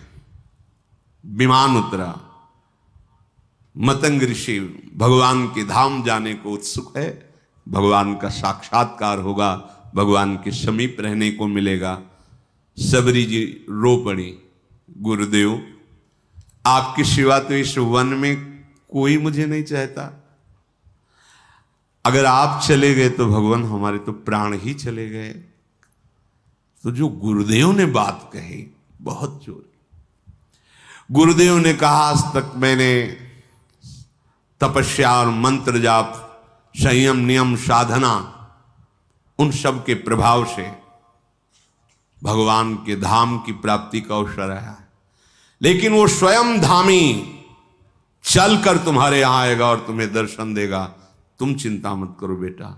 विमान उतरा, मतंग ऋषि भगवान के धाम जाने को उत्सुक है, भगवान का साक्षात्कार होगा, भगवान के समीप रहने को मिलेगा। सबरी जी रो पड़ी, गुरुदेव आपके सिवा तो इस वन में कोई मुझे नहीं चाहता, अगर आप चले गए तो भगवान हमारे तो प्राण ही चले गए। तो जो गुरुदेव ने बात कही बहुत जोर, गुरुदेव ने कहा आज तक मैंने तपस्या और मंत्र जाप, संयम नियम साधना, उन सब के प्रभाव से भगवान के धाम की प्राप्ति का अवसर है, लेकिन वो स्वयं धामी चलकर तुम्हारे यहां आएगा और तुम्हें दर्शन देगा। तुम चिंता मत करो बेटा,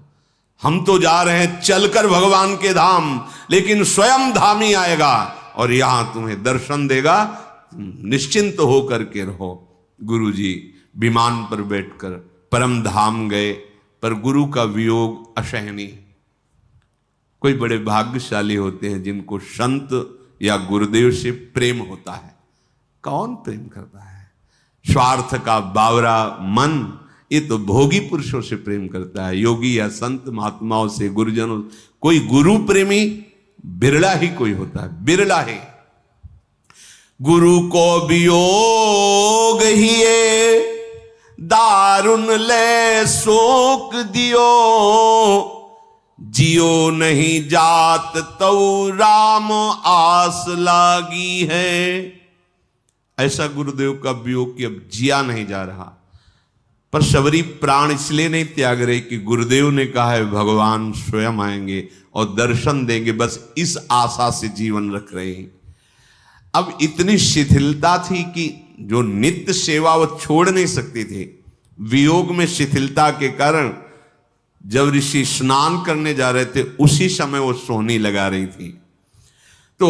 हम तो जा रहे हैं चलकर भगवान के धाम, लेकिन स्वयं धामी आएगा और यहां तुम्हें दर्शन देगा, निश्चिंत होकर के रहो। गुरुजी विमान पर बैठकर परम धाम गए, पर गुरु का वियोग असहनीय। कोई बड़े भाग्यशाली होते हैं जिनको संत या गुरुदेव से प्रेम होता है। कौन प्रेम करता है? स्वार्थ का बावरा मन, ये तो भोगी पुरुषों से प्रेम करता है। योगी या संत महात्माओं से, गुरुजनों, कोई गुरु प्रेमी बिरला ही कोई होता है, बिरला है। गुरु को वियोग हिए दारुण ले शोक दियो, जियो नहीं जात तो राम आस लागी है। ऐसा गुरुदेव का वियोग कि अब जिया नहीं जा रहा। पर सबरी प्राण इसलिए नहीं त्याग रहे कि गुरुदेव ने कहा है भगवान स्वयं आएंगे और दर्शन देंगे, बस इस आशा से जीवन रख रहे हैं। अब इतनी शिथिलता थी कि जो नित्य सेवा वो छोड़ नहीं सकते थे। वियोग में शिथिलता के कारण जब ऋषि स्नान करने जा रहे थे उसी समय वो सोहनी लगा रही थी। तो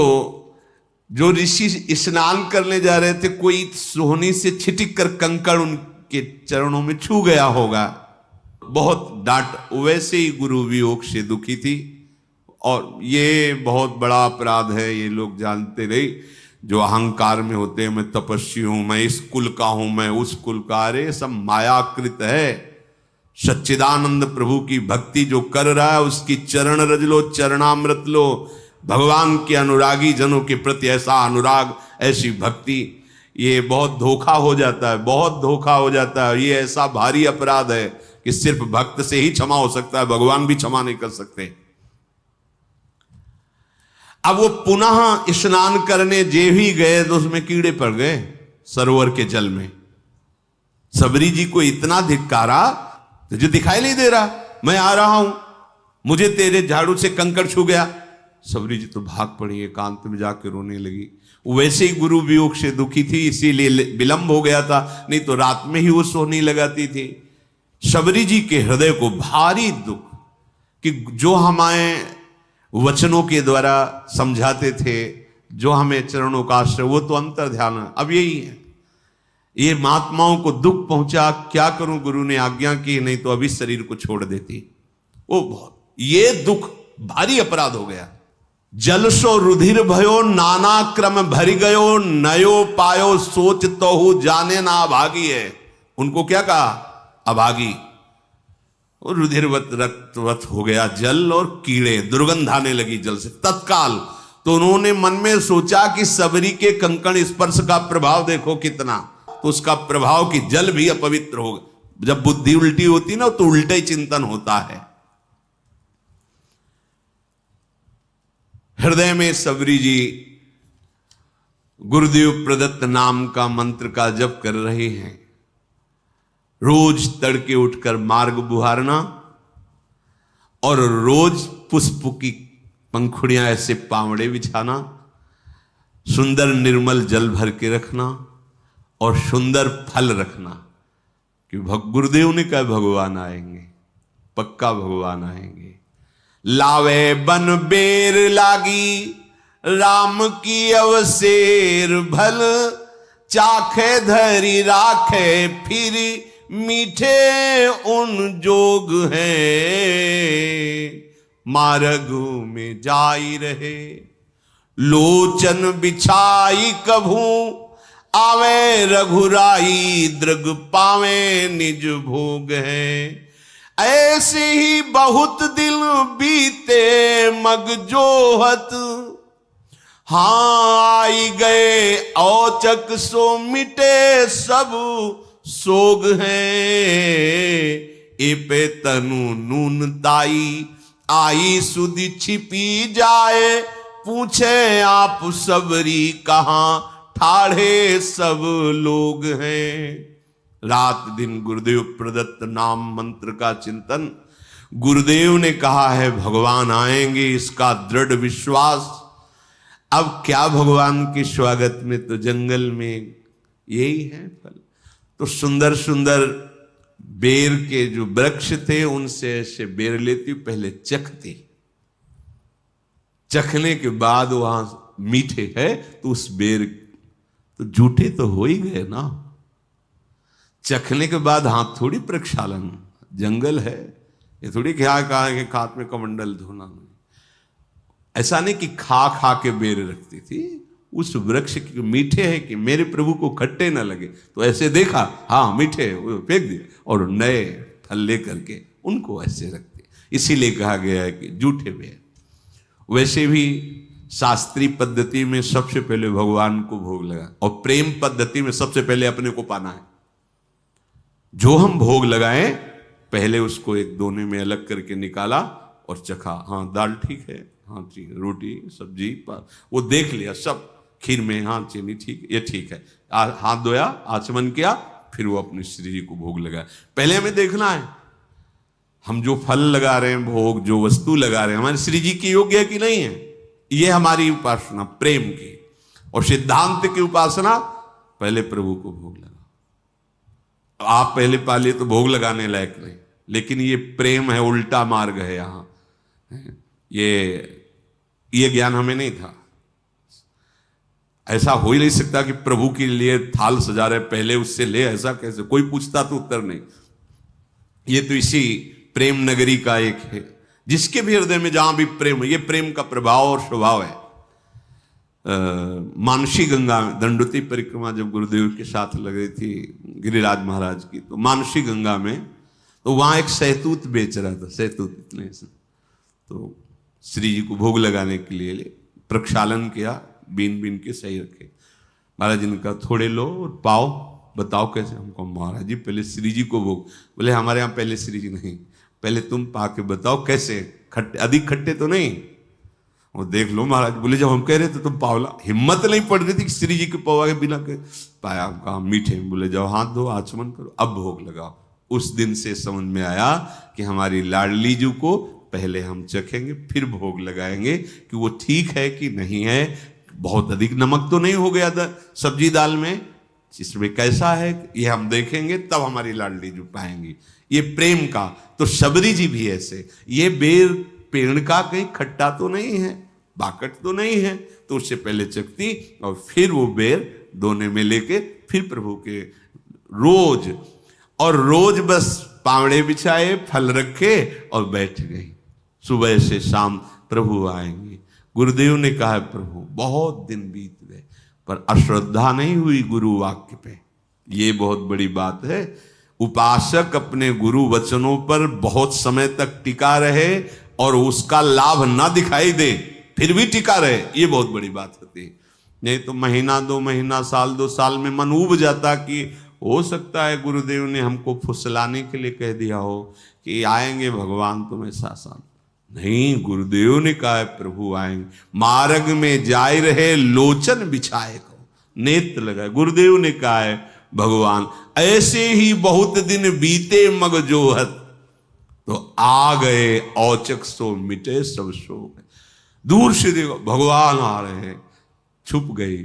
जो ऋषि स्नान करने जा रहे थे, कोई सोहनी से छिटक कर कंकड़ उनके चरणों में छू गया होगा, बहुत डांट। वैसे ही गुरु वियोग से दुखी थी। और ये बहुत बड़ा अपराध है, ये लोग जानते रहे जो अहंकार में होते हैं, मैं तपस्वी हूं, मैं इस कुल का हूं, मैं उस कुल का। अरे सब मायाकृत है। सच्चिदानंद प्रभु की भक्ति जो कर रहा है उसकी चरण रज लो, चरणामृत लो। भगवान के अनुरागी जनों के प्रति ऐसा अनुराग, ऐसी भक्ति, ये बहुत धोखा हो जाता है, बहुत धोखा हो जाता है। ये ऐसा भारी अपराध है कि सिर्फ भक्त से ही क्षमा हो सकता है, भगवान भी क्षमा नहीं कर सकते। अब वो पुनः स्नान करने जे भी गए तो उसमें कीड़े पड़ गए सरोवर के जल में। सबरी जी को इतना धिक्कारा, तुझे दिखाई नहीं दे रहा, मैं आ रहा हूं, मुझे तेरे झाड़ू से कंकड़ छू गया। सबरी जी तो भाग पड़ी, एकांत में जाकर रोने लगी। वैसे ही गुरु वियोग से दुखी थी, इसीलिए विलंब हो गया था, नहीं तो रात में ही वो सोहनी लगाती थी। सबरी जी के हृदय को भारी दुख कि जो हमारे वचनों के द्वारा समझाते थे, जो हमें चरणों का आश्रय, वो तो अंतर ध्यान अब यही है। ये महात्माओं को दुख पहुंचा, क्या करूं, गुरु ने आज्ञा की, नहीं तो अभी शरीर को छोड़ देती। वो बहुत, ये दुख भारी अपराध हो गया। जलसो रुधिर भयो नाना क्रम भरी गयो, नयो पायो सोच तो हूं जाने ना अभागी है। उनको क्या कहा? अभागी। और रुधिरवत रक्तवत हो गया जल, और कीड़े, दुर्गंध आने लगी जल से तत्काल। तो उन्होंने मन में सोचा कि सबरी के कंकण स्पर्श का प्रभाव देखो कितना, तो उसका प्रभाव कि जल भी अपवित्र होगा। जब बुद्धि उल्टी होती ना तो उल्टा ही चिंतन होता है। हृदय में सबरी जी गुरुदेव प्रदत्त नाम का मंत्र का जप कर रहे हैं। रोज तड़के उठकर मार्ग बुहारना और रोज पुष्प की पंखुड़ियां ऐसे पावड़े बिछाना, सुंदर निर्मल जल भर के रखना और सुंदर फल रखना। कि गुरुदेव ने कहा भगवान आएंगे, पक्का भगवान आएंगे। लावे बन बेर लागी राम की अवसेर भल, चाखे धरी राखे फिर मीठे उन जोग है, मार्ग में जाई रहे लोचन बिछाई कभू आवे रघुराई दृग पावे निज भोग है। ऐसे ही बहुत दिन बीते मग जोहत, हाँ आई गए औचक सो मिटे सब सोग हैं। ए पे तनु नून ताई आई सुधि छिपी जाए, पूछे आप सबरी कहां ठाढ़े सब लोग हैं। रात दिन गुरुदेव प्रदत्त नाम मंत्र का चिंतन। गुरुदेव ने कहा है भगवान आएंगे, इसका दृढ़ विश्वास। अब क्या भगवान के स्वागत में तो जंगल में यही है फल। तो सुंदर सुंदर बेर के जो वृक्ष थे उनसे ऐसे बेर लेती, पहले चखती, चखने के बाद वहां मीठे है तो उस बेर तो झूठे तो हो ही गए ना। चखने के बाद हाथ थोड़ी प्रक्षालन, जंगल है ये थोड़ी क्या कहा कि हाथ में कमंडल धोना। ऐसा नहीं कि खा खा के बेर रखती थी, उस वृक्ष के मीठे हैं कि मेरे प्रभु को खट्टे ना लगे तो ऐसे देखा, हाँ मीठे, फेंक दिए और नए फल लेकर के उनको ऐसे रखते। इसीलिए कहा गया है कि झूठे बेर। वैसे भी शास्त्रीय पद्धति में सबसे पहले भगवान को भोग लगा, और प्रेम पद्धति में सबसे पहले अपने को पाना है। जो हम भोग लगाएं पहले उसको एक दोने में अलग करके निकाला और चखा, हाँ दाल ठीक है, हाँ ठीक है, रोटी सब्जी वो देख लिया सब, खीर में हाँ चीनी ठीक, ये ठीक है, हाथ धोया, आचमन किया, फिर वो अपने श्री जी को भोग लगाया। पहले हमें देखना है हम जो फल लगा रहे हैं, भोग जो वस्तु लगा रहे हैं, हमारे श्री जी की योग्य है कि नहीं है। ये हमारी उपासना प्रेम की। और सिद्धांत की उपासना पहले प्रभु को भोग लगा। आप पहले पालिए तो भोग लगाने लायक नहीं, लेकिन ये प्रेम है, उल्टा मार्ग है यहाँ। ये ज्ञान हमें नहीं था। ऐसा हो ही नहीं सकता कि प्रभु के लिए थाल सजा रहे पहले उससे ले, ऐसा कैसे? कोई पूछता तो उत्तर नहीं। ये तो इसी प्रेम नगरी का एक है, जिसके भी हृदय में जहां भी प्रेम है, ये प्रेम का प्रभाव और स्वभाव है। मानसी गंगा में दंडोती परिक्रमा जब गुरुदेव के साथ लग रही थी गिरिराज महाराज की, तो मानसी गंगा में तो वहां एक सहतूत बेच रहा था, सहतूत इतने से, तो श्री जी को भोग लगाने के लिए प्रक्षालन किया, बीन बीन के सही रखे। महाराज जी ने कहा थोड़े लो और पाओ, बताओ कैसे? हमको महाराज जी पहले श्री जी को भोग। बोले हमारे यहाँ पहले श्री जी नहीं, पहले तुम पा के बताओ कैसे, खट्टे अधिक खट्टे तो नहीं। वो देख लो महाराज। बोले जब हम कह रहे थे तुम पावला, हिम्मत नहीं पड़ रही थी कि श्री जी के पवा के बिना के पाया। कहा मीठे। बोले जब हाथ धो, आचमन करो, अब भोग लगाओ। उस दिन से समझ में आया कि हमारी लाडली जी को पहले हम चखेंगे, फिर भोग लगाएंगे कि वो ठीक है कि नहीं है। बहुत अधिक नमक तो नहीं हो गया सब्जी दाल में, इसमें कैसा है ये हम देखेंगे, तब हमारी लाडली जी पाएंगी। ये प्रेम का। तो शबरी जी भी ऐसे, ये बेर पेड़ का कहीं खट्टा तो नहीं है, बाकट तो नहीं है, तो उससे पहले चखती और फिर वो बेर दोने में लेके फिर प्रभु के रोज, और रोज बस पावड़े बिछाए, फल रखे और बैठ गई। सुबह से शाम प्रभु आएंगे। गुरुदेव ने कहा प्रभु बहुत दिन बीत गए पर अश्रद्धा नहीं हुई गुरु वाक्य पे, ये बहुत बड़ी बात है। उपासक अपने गुरु वचनों पर बहुत समय तक टिका रहे और उसका लाभ ना दिखाई दे, फिर भी टिका रहे, ये बहुत बड़ी बात होती है। नहीं तो महीना 2 महीना, साल 2 साल में मन उब जाता कि हो सकता है गुरुदेव ने हमको फुसलाने के लिए कह दिया हो कि आएंगे भगवान तुम्हें साथ। नहीं, गुरुदेव ने कहा है प्रभु आएंगे। मार्ग में जाए रहे लोचन बिछाए को, नेत्र लगाए। गुरुदेव ने कहा है भगवान ऐसे ही बहुत दिन बीते मग जोहत, तो आ गए औचक सो मिटे सब शोक। दूर से देखो भगवान आ रहे हैं, छुप गई।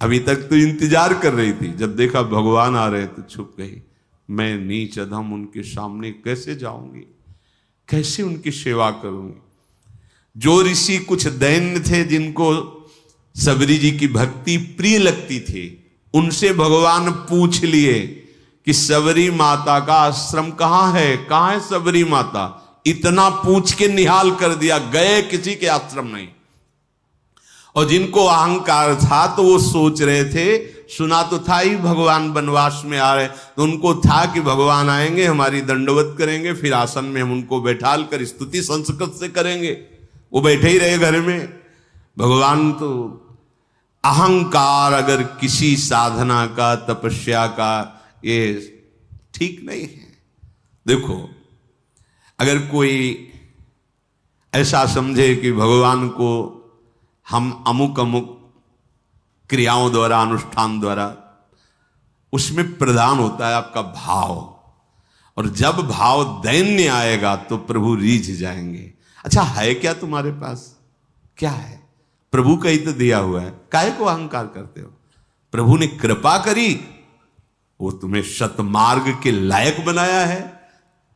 अभी तक तो इंतजार कर रही थी, जब देखा भगवान आ रहे तो छुप गई। मैं नीच अधम उनके सामने कैसे जाऊंगी, कैसे उनकी सेवा करूंगी? जो ऋषि कुछ दैन्य थे जिनको सबरी जी की भक्ति प्रिय लगती थी, उनसे भगवान पूछ लिए कि सबरी माता का आश्रम कहां है, कहां है सबरी माता? इतना पूछ के निहाल कर दिया, गए किसी के आश्रम नहीं। और जिनको अहंकार था तो वो सोच रहे थे सुना तो था ही भगवान वनवास में आ रहे, तो उनको था कि भगवान आएंगे, हमारी दंडवत करेंगे, फिर आसन में हम उनको बैठाल कर स्तुति संस्कृत से करेंगे। वो बैठे ही रहे घर में। भगवान तो अहंकार अगर किसी साधना का, तपस्या का, ये ठीक नहीं है। देखो, अगर कोई ऐसा समझे कि भगवान को हम अमुक अमुक क्रियाओं द्वारा, अनुष्ठान द्वारा, उसमें प्रधान होता है आपका भाव, और जब भाव दैन्य आएगा तो प्रभु रीझ जाएंगे। अच्छा, है क्या तुम्हारे पास? क्या है? प्रभु का ही तो दिया हुआ है, काहे को अहंकार करते हो? प्रभु ने कृपा करी, वो तुम्हें सतमार्ग के लायक बनाया है,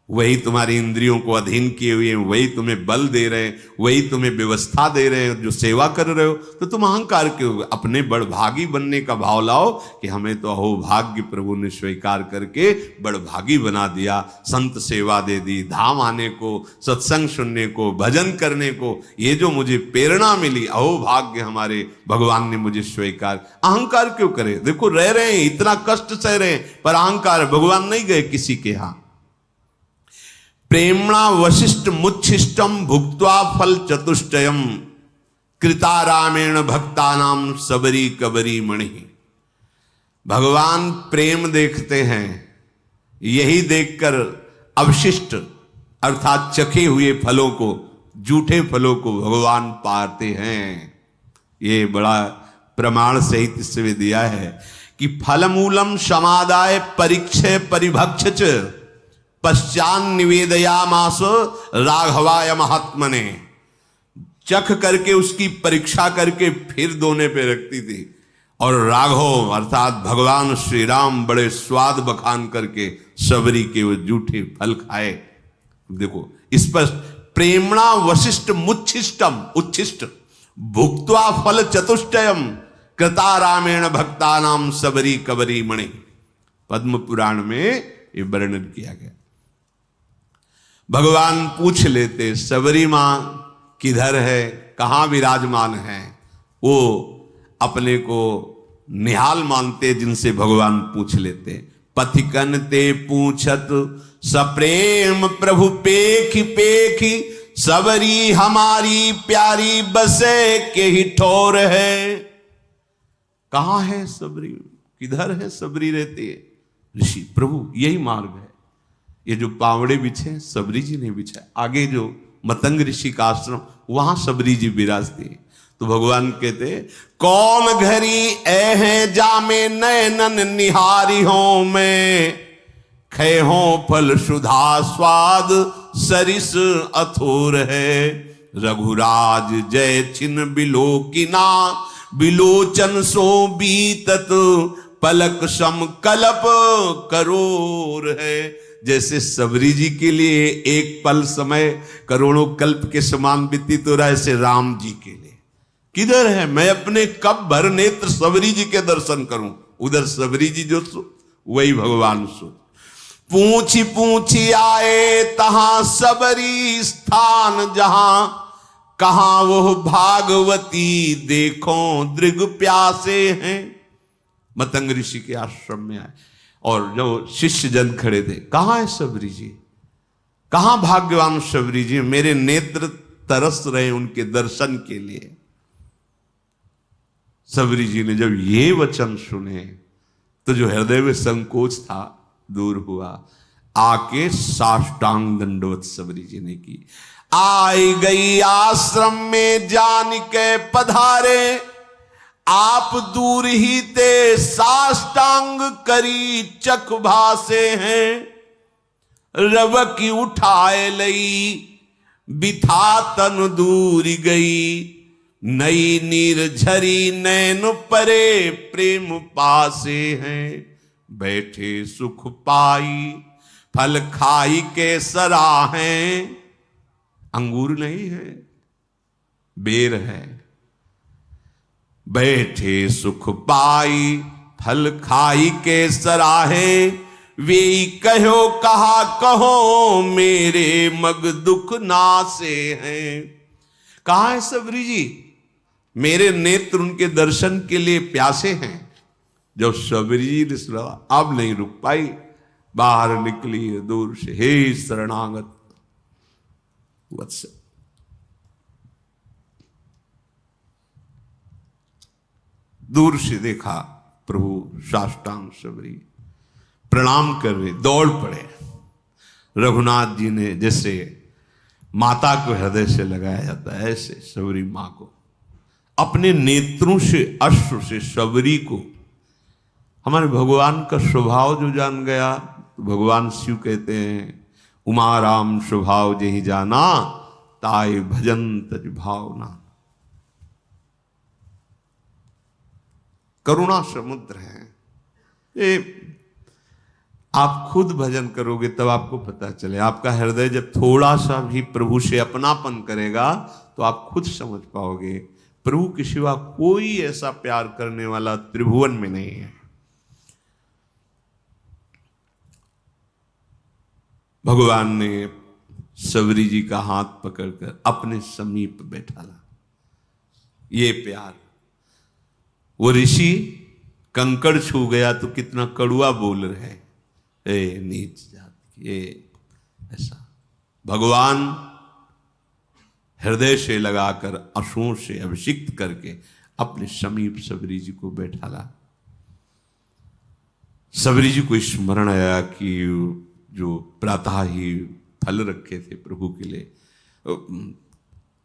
वही तुम्हारी इंद्रियों को अधीन किए हुए हैं, वही तुम्हें बल दे रहे हैं, वही तुम्हें व्यवस्था दे रहे हैं, जो सेवा कर रहे हो, तो तुम अहंकार क्यों? अपने बड़भागी बनने का भाव लाओ कि हमें तो अहो भाग्य प्रभु ने स्वीकार करके बड़भागी बना दिया, संत सेवा दे दी, धाम आने को, सत्संग सुनने को, भजन करने को, ये जो मुझे प्रेरणा मिली, अहो भाग्य हमारे भगवान ने मुझे स्वीकार। अहंकार क्यों करे? देखो, रह रहे हैं, इतना कष्ट सह रहे हैं, पर अहंकार। भगवान नहीं गए किसी के यहां। प्रेमणा वशिष्ठ मुच्छिष्टम भुक्त्वा फल चतुष्टयम कृता रामेण भक्तानाम सबरी कबरी मणि। भगवान प्रेम देखते हैं, यही देखकर अवशिष्ट अर्थात चखे हुए फलों को, जूठे फलों को भगवान पाते हैं। ये बड़ा प्रमाण सहित इससे दिया है कि फलमूलम समादाय परीक्षे परिभक्ष पश्चान निवेदयामास राघवाय महात्मने। चख करके उसकी परीक्षा करके फिर दोने पे रखती थी, और राघव अर्थात भगवान श्री राम बड़े स्वाद बखान करके सबरी के वो जूठे फल खाए। देखो, इस पर प्रेमणा वशिष्ठ मुच्छिष्टम, उच्छिष्ट भुक्त्वा फल चतुष्टयम कृता रामेण भक्तानाम सबरी कबरी मणि। पद्म पुराण में ये वर्णन किया गया। भगवान पूछ लेते, सबरी मां किधर है, कहां विराजमान है? वो अपने को निहाल मानते, जिनसे भगवान पूछ लेते। पथिकन ते पूछत सप्रेम प्रभु पेखी पेखी, सबरी हमारी प्यारी बसे के ही ठोर है। कहां है सबरी? किधर है सबरी रहती है? ऋषि, प्रभु यही मार्ग है। ये जो पावड़े बिछे सबरी जी ने बिछा, आगे जो मतंग ऋषि का आश्रम, वहां सबरी जी विराजती। तो भगवान कहते, कौन घरी ऐ जामे नयनन निहारी हो मैं, खे हो फल सुधा स्वाद सरिस अथोर है। रघुराज जय छिन बिलोकिना, बिलोचन सो बीतत पलक सम कल्प करोर है। जैसे सबरी जी के लिए एक पल समय करोड़ों कल्प के समान व्यतीत हो रहा है, ऐसे राम जी के लिए किधर है? मैं अपने कब भर नेत्र सबरी जी के दर्शन करूं? उधर सबरी जी जो सो, वही भगवान सो। पूछी पूछी आए तहां सबरी स्थान, जहां कहां वो भागवती देखो दृग प्यासे हैं। मतंग ऋषि के आश्रम में आए, और जो शिष्य जन खड़े थे, कहां है सबरी जी? कहां भाग्यवान सबरी जी? मेरे नेत्र तरस रहे उनके दर्शन के लिए। सबरी जी ने जब ये वचन सुने तो जो हृदय में संकोच था दूर हुआ, आके साष्टांग दंडवत सबरी जी ने की। आई गई आश्रम में जान के पधारे, आप दूर ही ते साष्टांग करी चक भासे हैं। रव की उठाए लई बिथा तन दूर गई, नई नीर झरी नैन परे प्रेम पासे हैं। बैठे सुख पाई फल खाई के सराहें। अंगूर नहीं है, बेर है। बैठे सुख पाई फल खाई के सराहे, वे कहो कहा कहो मेरे मग दुख नासे हैं। कहां है सबरी जी? मेरे नेत्र उनके दर्शन के लिए प्यासे हैं। जब शबरी जी ने सुना, अब नहीं रुक पाई, बाहर निकली दूर से, हे शरणागत वत्स। दूर से देखा प्रभु साष्टांग शबरी प्रणाम कर रहे, दौड़ पड़े। रघुनाथ जी ने जैसे माता को हृदय से लगाया जाता है, ऐसे शबरी मां को अपने नेत्रों से, अश्रु से शबरी को, हमारे भगवान का स्वभाव जो जान गया, तो भगवान शिव कहते हैं, उमा राम स्वभाव जेहि जाना, ताय भजन तज भावना। करुणा समुद्र है ये। आप खुद भजन करोगे तब आपको पता चले। आपका हृदय जब थोड़ा सा भी प्रभु से अपनापन करेगा तो आप खुद समझ पाओगे प्रभु के सिवा कोई ऐसा प्यार करने वाला त्रिभुवन में नहीं है। भगवान ने शबरी जी का हाथ पकड़कर अपने समीप बैठाला। ये प्यार, वो ऋषि कंकड़ छू गया तो कितना कड़ुआ बोल रहे, ए नीच जाति, ये ऐसा। भगवान हृदय से लगाकर अश्रुओं से अभिषिक्त करके अपने समीप शबरी जी को बैठाला। शबरी जी को स्मरण आया कि जो प्रातः ही फल रखे थे प्रभु के लिए,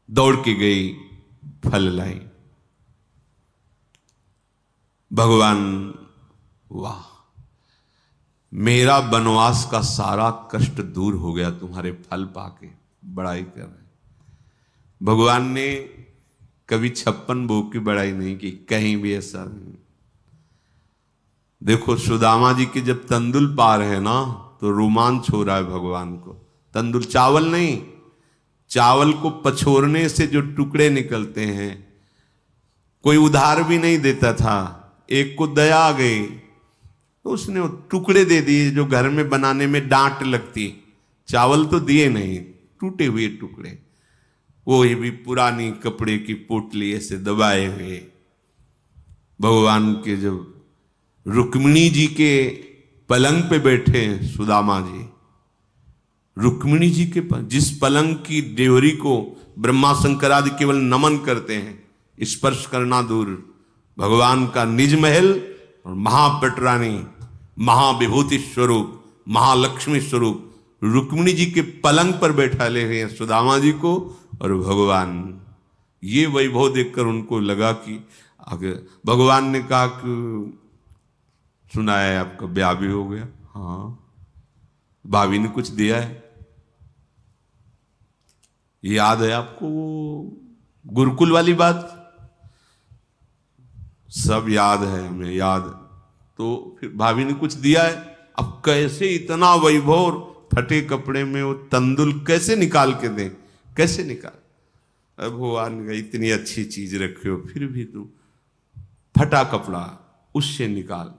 दौड़ के गई, फल लाई। भगवान, वाह, मेरा वनवास का सारा कष्ट दूर हो गया तुम्हारे फल पाके। बड़ाई कर रहे भगवान ने कभी 56 भोग की बड़ाई नहीं की, कहीं भी ऐसा नहीं। देखो सुदामा जी के जब तंदुल पा रहे हैं ना, तो रोमांच हो रहा है भगवान को। तंदुल, चावल नहीं, चावल को पछोरने से जो टुकड़े निकलते हैं, कोई उधार भी नहीं देता था। एक को दया आ गई तो उसने टुकड़े दे दिए जो घर में बनाने में डांट लगती। चावल तो दिए नहीं, टूटे हुए टुकड़े, वो भी पुरानी कपड़े की पोटली ऐसे दबाए हुए। भगवान के जब रुक्मिणी जी के पलंग पे बैठे हैं सुदामा जी, रुक्मिणी जी के जिस पलंग की देवरी को ब्रह्मा शंकर आदि केवल नमन करते हैं, स्पर्श करना दूर, भगवान का निज महल और महापटरानी, महाविभूति स्वरूप, महालक्ष्मी स्वरूप रुक्मिणी जी के पलंग पर बैठा ले हुए हैं सुदामा जी को। और भगवान ये वैभव देखकर उनको लगा कि अगर भगवान ने कहा कि सुना है आपका ब्याह भी हो गया। हाँ, भाभी ने कुछ दिया है, याद है आपको वो गुरुकुल वाली बात? सब याद है हमें, याद। तो फिर भाभी ने कुछ दिया है। अब कैसे इतना वैभव, फटे कपड़े में वो तंदुल कैसे निकाल के दें, कैसे निकाल? अब भगवान का इतनी अच्छी चीज रखे हो फिर भी तू फटा कपड़ा उससे निकाल।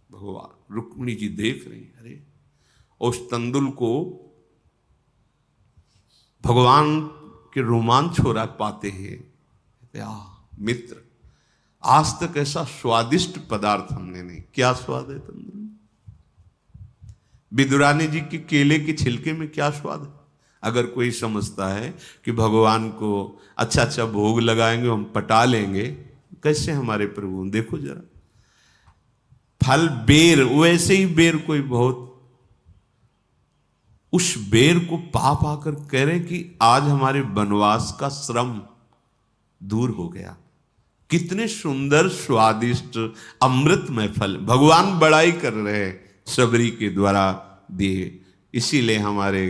भगवान, रुक्मिणी जी देख रही, अरे उस तंदुल को भगवान के रोमांच हो रहा पाते हैं। मित्र, आज तक ऐसा स्वादिष्ट पदार्थ हमने नहीं। क्या स्वाद है तंदुल? विदुरानी जी के केले के छिलके में क्या स्वाद है? अगर कोई समझता है कि भगवान को अच्छा अच्छा भोग लगाएंगे, हम पटा लेंगे, कैसे हमारे प्रभु, देखो जरा फल बेर, वैसे ही बेर कोई बहुत, उस बेर को पा पाकर कह रहे कि आज हमारे वनवास का श्रम दूर हो गया। कितने सुंदर स्वादिष्ट अमृतमय फल भगवान बड़ाई कर रहे हैं शबरी के द्वारा दिए। इसीलिए हमारे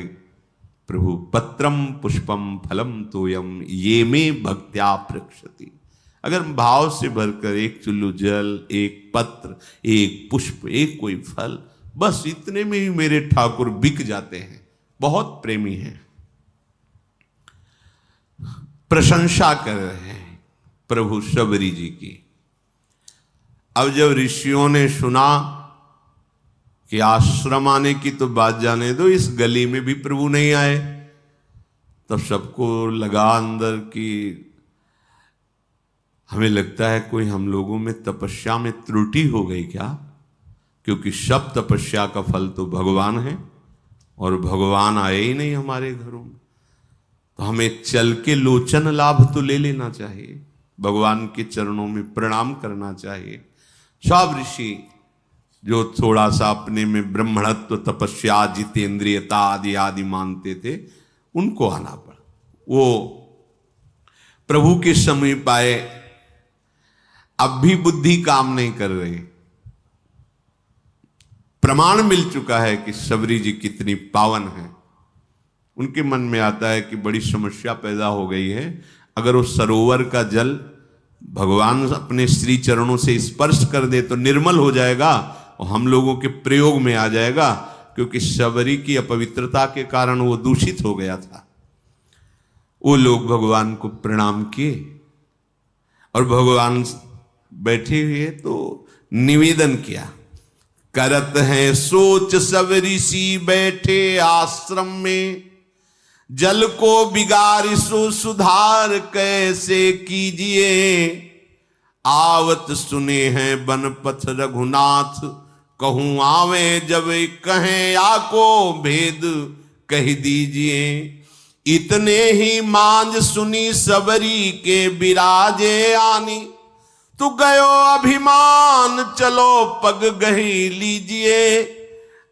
प्रभु पत्रम पुष्पम फलम तोयम ये में भक्त्या प्रक्षति। अगर भाव से भरकर एक चुल्लू जल, एक पत्र, एक पुष्प, एक कोई फल, बस इतने में ही मेरे ठाकुर बिक जाते हैं। बहुत प्रेमी हैं। प्रशंसा कर रहे हैं प्रभु शबरी जी की। अब जब ऋषियों ने सुना कि आश्रम आने की तो बात जाने दो, इस गली में भी प्रभु नहीं आए, तब सबको लगा अंदर कि हमें लगता है कोई हम लोगों में तपस्या में त्रुटि हो गई क्या, क्योंकि सब तपस्या का फल तो भगवान है और भगवान आए ही नहीं हमारे घरों में। तो हमें चल के लोचन लाभ तो ले लेना चाहिए, भगवान के चरणों में प्रणाम करना चाहिए। सब ऋषि जो थोड़ा सा अपने में ब्रह्मणत्व, तपस्या, जितेंद्रियता आदि आदि मानते थे, उनको आना पड़ा। वो प्रभु के समीप आए, अब भी बुद्धि काम नहीं कर रही। प्रमाण मिल चुका है कि शबरी जी कितनी पावन है। उनके मन में आता है कि बड़ी समस्या पैदा हो गई है, अगर वो सरोवर का जल भगवान अपने श्री चरणों से स्पर्श कर दे तो निर्मल हो जाएगा और हम लोगों के प्रयोग में आ जाएगा, क्योंकि शबरी की अपवित्रता के कारण वो दूषित हो गया था। वो लोग भगवान को प्रणाम किए और भगवान बैठे हुए तो निवेदन किया। करत हैं सोच सब ऋषि बैठे आश्रम में, जल को बिगाड़ सो सुधार कैसे कीजिए। आवत सुने हैं बनपथ रघुनाथ, कहूं आवे जब कहें आको भेद कह दीजिए। इतने ही मांझ सुनी सबरी के बिराजे आनी, तू गयो अभिमान चलो पग गही लीजिए।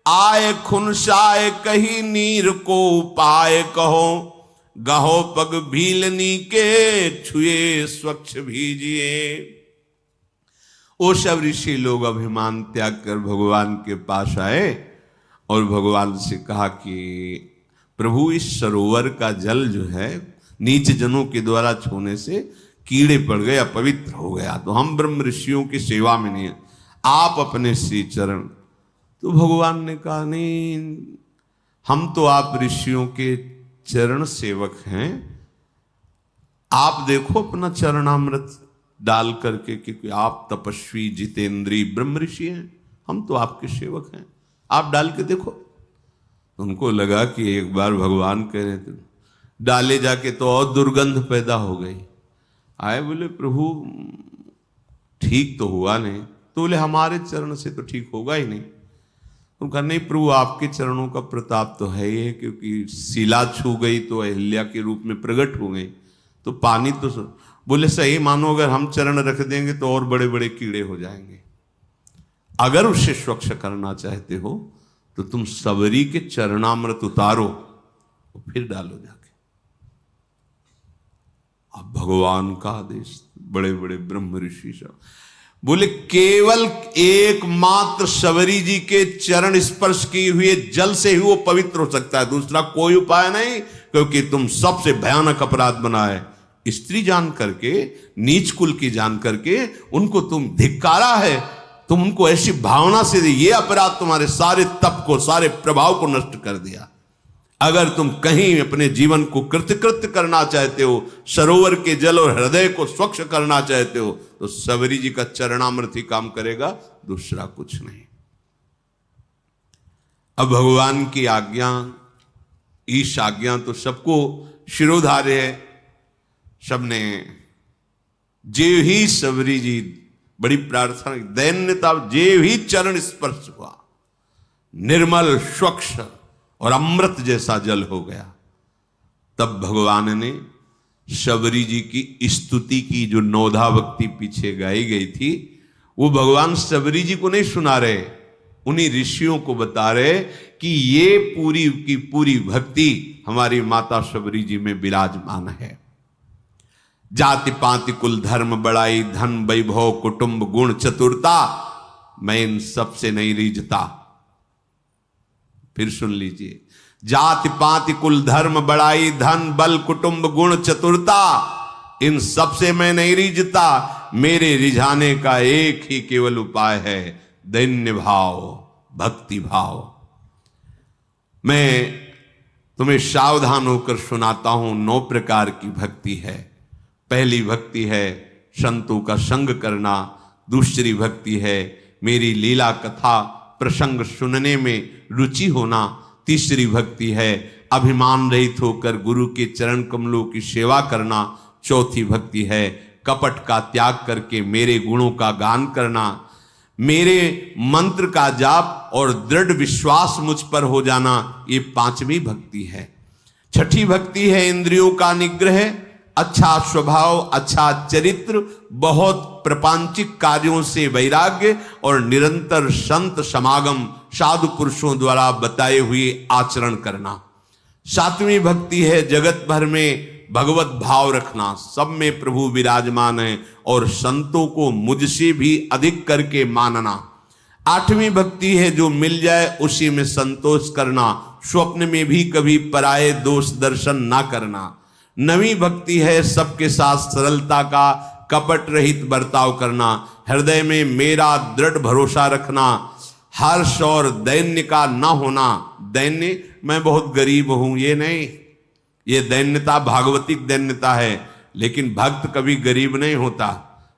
आए खुनसाए कही नीर को उपाय कहो, गहो पग भीलनी के छुए स्वच्छ भीजिए। वो सब ऋषि लोग अभिमान त्याग कर भगवान के पास आए और भगवान से कहा कि प्रभु, इस सरोवर का जल जो है नीच जनों के द्वारा छूने से कीड़े पड़ गए, अपवित्र हो गया, तो हम ब्रह्म ऋषियों की सेवा में नहीं, आप अपने श्री चरण। तो भगवान ने कहा, नहीं, हम तो आप ऋषियों के चरण सेवक हैं, आप देखो अपना चरणामृत डाल करके, क्योंकि आप तपस्वी जितेंद्री ब्रह्म ऋषि हैं, हम तो आपके सेवक हैं, आप डाल के देखो। उनको लगा कि एक बार भगवान कह रहे थे, डाले जाके तो और दुर्गंध पैदा हो गई। आए बोले, प्रभु ठीक तो हुआ नहीं। तो बोले, हमारे चरण से तो ठीक होगा ही नहीं। उनका, नहीं प्रभु, आपके चरणों का प्रताप तो है ही है, क्योंकि शिला छू गई तो अहिल्या के रूप में प्रकट हो गई, तो पानी तो बोले सही मानो, अगर हम चरण रख देंगे तो और बड़े बड़े कीड़े हो जाएंगे। अगर उसे स्वच्छ करना चाहते हो तो तुम सबरी के चरणामृत उतारो और फिर डालो जाके। अब भगवान का आदेश, बड़े बड़े ब्रह्म ऋषि सब बोले, केवल एकमात्र सबरी जी के चरण स्पर्श किए हुए जल से ही वो पवित्र हो सकता है, दूसरा कोई उपाय नहीं, क्योंकि तुम सबसे भयानक अपराध बनाए। स्त्री जान करके, नीच कुल की जान करके उनको तुम धिक्कारा है, तुम उनको ऐसी भावना से ये अपराध तुम्हारे सारे तप को, सारे प्रभाव को नष्ट कर दिया। अगर तुम कहीं अपने जीवन को कृतकृत्य करना चाहते हो, सरोवर के जल और हृदय को स्वच्छ करना चाहते हो, तो सबरी जी का चरणामृत ही काम करेगा, दूसरा कुछ नहीं। अब भगवान की आज्ञा, ईश आज्ञा तो सबको शिरोधार्य है। सबने जेव ही सबरी जी, बड़ी प्रार्थना, दैन्यता, जेव ही चरण स्पर्श हुआ, निर्मल स्वच्छ और अमृत जैसा जल हो गया। तब भगवान ने शबरी जी की स्तुति की, जो नौधा भक्ति पीछे गाई गई थी, वो भगवान शबरी जी को नहीं सुना रहे, उन्हीं ऋषियों को बता रहे कि ये पूरी की पूरी भक्ति हमारी माता शबरी जी में विराजमान है। जाति पाति कुल धर्म बड़ाई धन वैभव कुटुंब गुण चतुरता, मैं इन सबसे नहीं रीझता। फिर सुन लीजिए, जाति पाति कुल धर्म बड़ाई धन बल कुटुंब गुण चतुरता, इन सबसे मैं नहीं रीझता। मेरे रिझाने का एक ही केवल उपाय है, दैन्य भाव, भक्ति भाव। मैं तुम्हें सावधान होकर सुनाता हूं, 9 प्रकार की भक्ति है। पहली भक्ति है संतों का संग करना, दूसरी भक्ति है मेरी लीला कथा प्रसंग सुनने में रुचि होना, तीसरी भक्ति है अभिमान रहित होकर गुरु के चरण कमलों की सेवा करना, चौथी भक्ति है कपट का त्याग करके मेरे गुणों का गान करना, मेरे मंत्र का जाप और दृढ़ विश्वास मुझ पर हो जाना, ये पांचवी भक्ति है। छठी भक्ति है इंद्रियों का निग्रह, अच्छा स्वभाव, अच्छा चरित्र, बहुत प्रपंचिक कार्यों से वैराग्य और निरंतर संत समागम, साधु पुरुषों द्वारा बताए हुए आचरण करना। सातवीं भक्ति है जगत भर में भगवत भाव रखना, सब में प्रभु विराजमान है और संतों को मुझसे भी अधिक करके मानना। आठवीं भक्ति है जो मिल जाए उसी में संतोष करना, स्वप्न में भी कभी पराये दोष दर्शन ना करना। नवीं भक्ति है सबके साथ सरलता का कपट रहित बर्ताव करना, हृदय में मेरा दृढ़ भरोसा रखना, हर्ष और दैन्य का ना होना। दैन्य मैं बहुत गरीब हूं, ये नहीं, ये दैन्यता भागवतिक दैन्यता है। लेकिन भक्त कभी गरीब नहीं होता,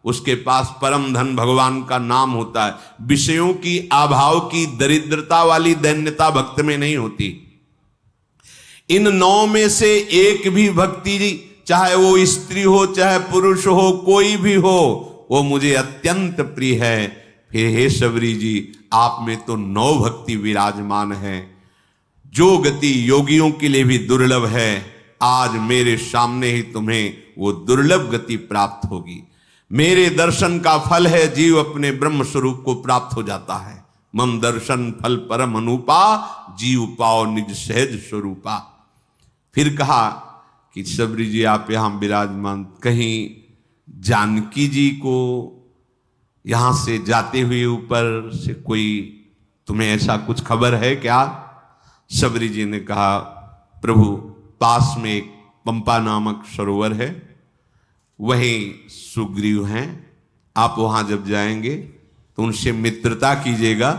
उसके पास परम धन भगवान का नाम होता है। विषयों की अभाव की दरिद्रता वाली दैन्यता भक्त में नहीं होती। इन 9 में से एक भी भक्ति, चाहे वो स्त्री हो चाहे पुरुष हो, कोई भी हो, वो मुझे अत्यंत प्रिय है। फिर हे शबरी जी, आप में तो 9 भक्ति विराजमान है। जो गति योगियों के लिए भी दुर्लभ है, आज मेरे सामने ही तुम्हें वो दुर्लभ गति प्राप्त होगी। मेरे दर्शन का फल है जीव अपने ब्रह्म स्वरूप को प्राप्त हो जाता है। मम दर्शन फल परम अनुपा, जीव पाओ निज सहज स्वरूपा। फिर कहा कि शबरी जी आप यहां विराजमान, कहीं जानकी जी को यहां से जाते हुए ऊपर से कोई तुम्हें ऐसा कुछ खबर है क्या? शबरी जी ने कहा प्रभु, पास में एक पंपा नामक सरोवर है, वहीं सुग्रीव हैं, आप वहां जब जाएंगे तो उनसे मित्रता कीजिएगा,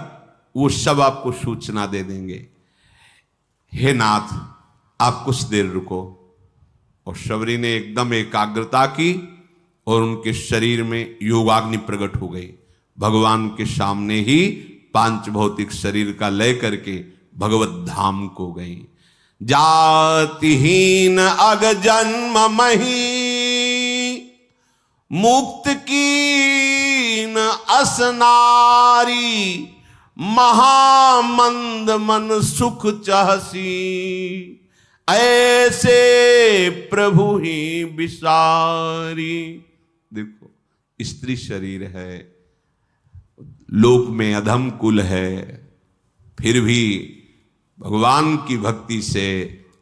वो सब आपको सूचना दे देंगे। हे नाथ, आप कुछ देर रुको। और शबरी ने एकदम एकाग्रता की और उनके शरीर में योगाग्नि प्रकट हो गई। भगवान के सामने ही पांच भौतिक शरीर का लय करके भगवत धाम को गई। जातिहीन अग जन्म मही, मुक्त कीन असनारी, महामंद मन सुख चाहसी, ऐसे प्रभु ही विसारी। देखो, स्त्री शरीर है, लोक में अधम कुल है, फिर भी भगवान की भक्ति से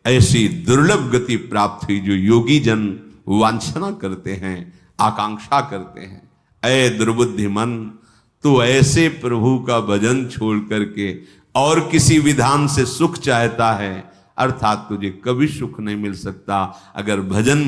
ऐसी दुर्लभ गति प्राप्त हुई जो योगी जन वांछना करते हैं, आकांक्षा करते हैं। ऐ दुर्बुद्धि मन, तो ऐसे प्रभु का भजन छोड़ करके और किसी विधान से सुख चाहता है, अर्थात तुझे कभी सुख नहीं मिल सकता। अगर भजन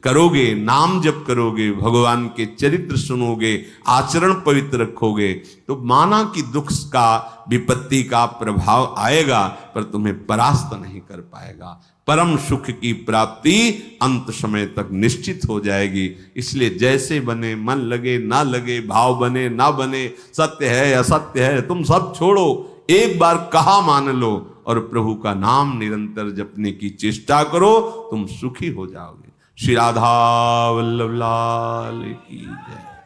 करोगे, नाम जप करोगे, भगवान के चरित्र सुनोगे, आचरण पवित्र रखोगे, तो माना कि दुख का, विपत्ति का प्रभाव आएगा, पर तुम्हें परास्त नहीं कर पाएगा। परम सुख की प्राप्ति अंत समय तक निश्चित हो जाएगी। इसलिए जैसे बने, मन लगे ना लगे, भाव बने ना बने, सत्य है असत्य है, तुम सब छोड़ो, एक बार कहा मान लो और प्रभु का नाम निरंतर जपने की चेष्टा करो, तुम सुखी हो जाओगे। श्री राधा वल्लभ लाल की जय।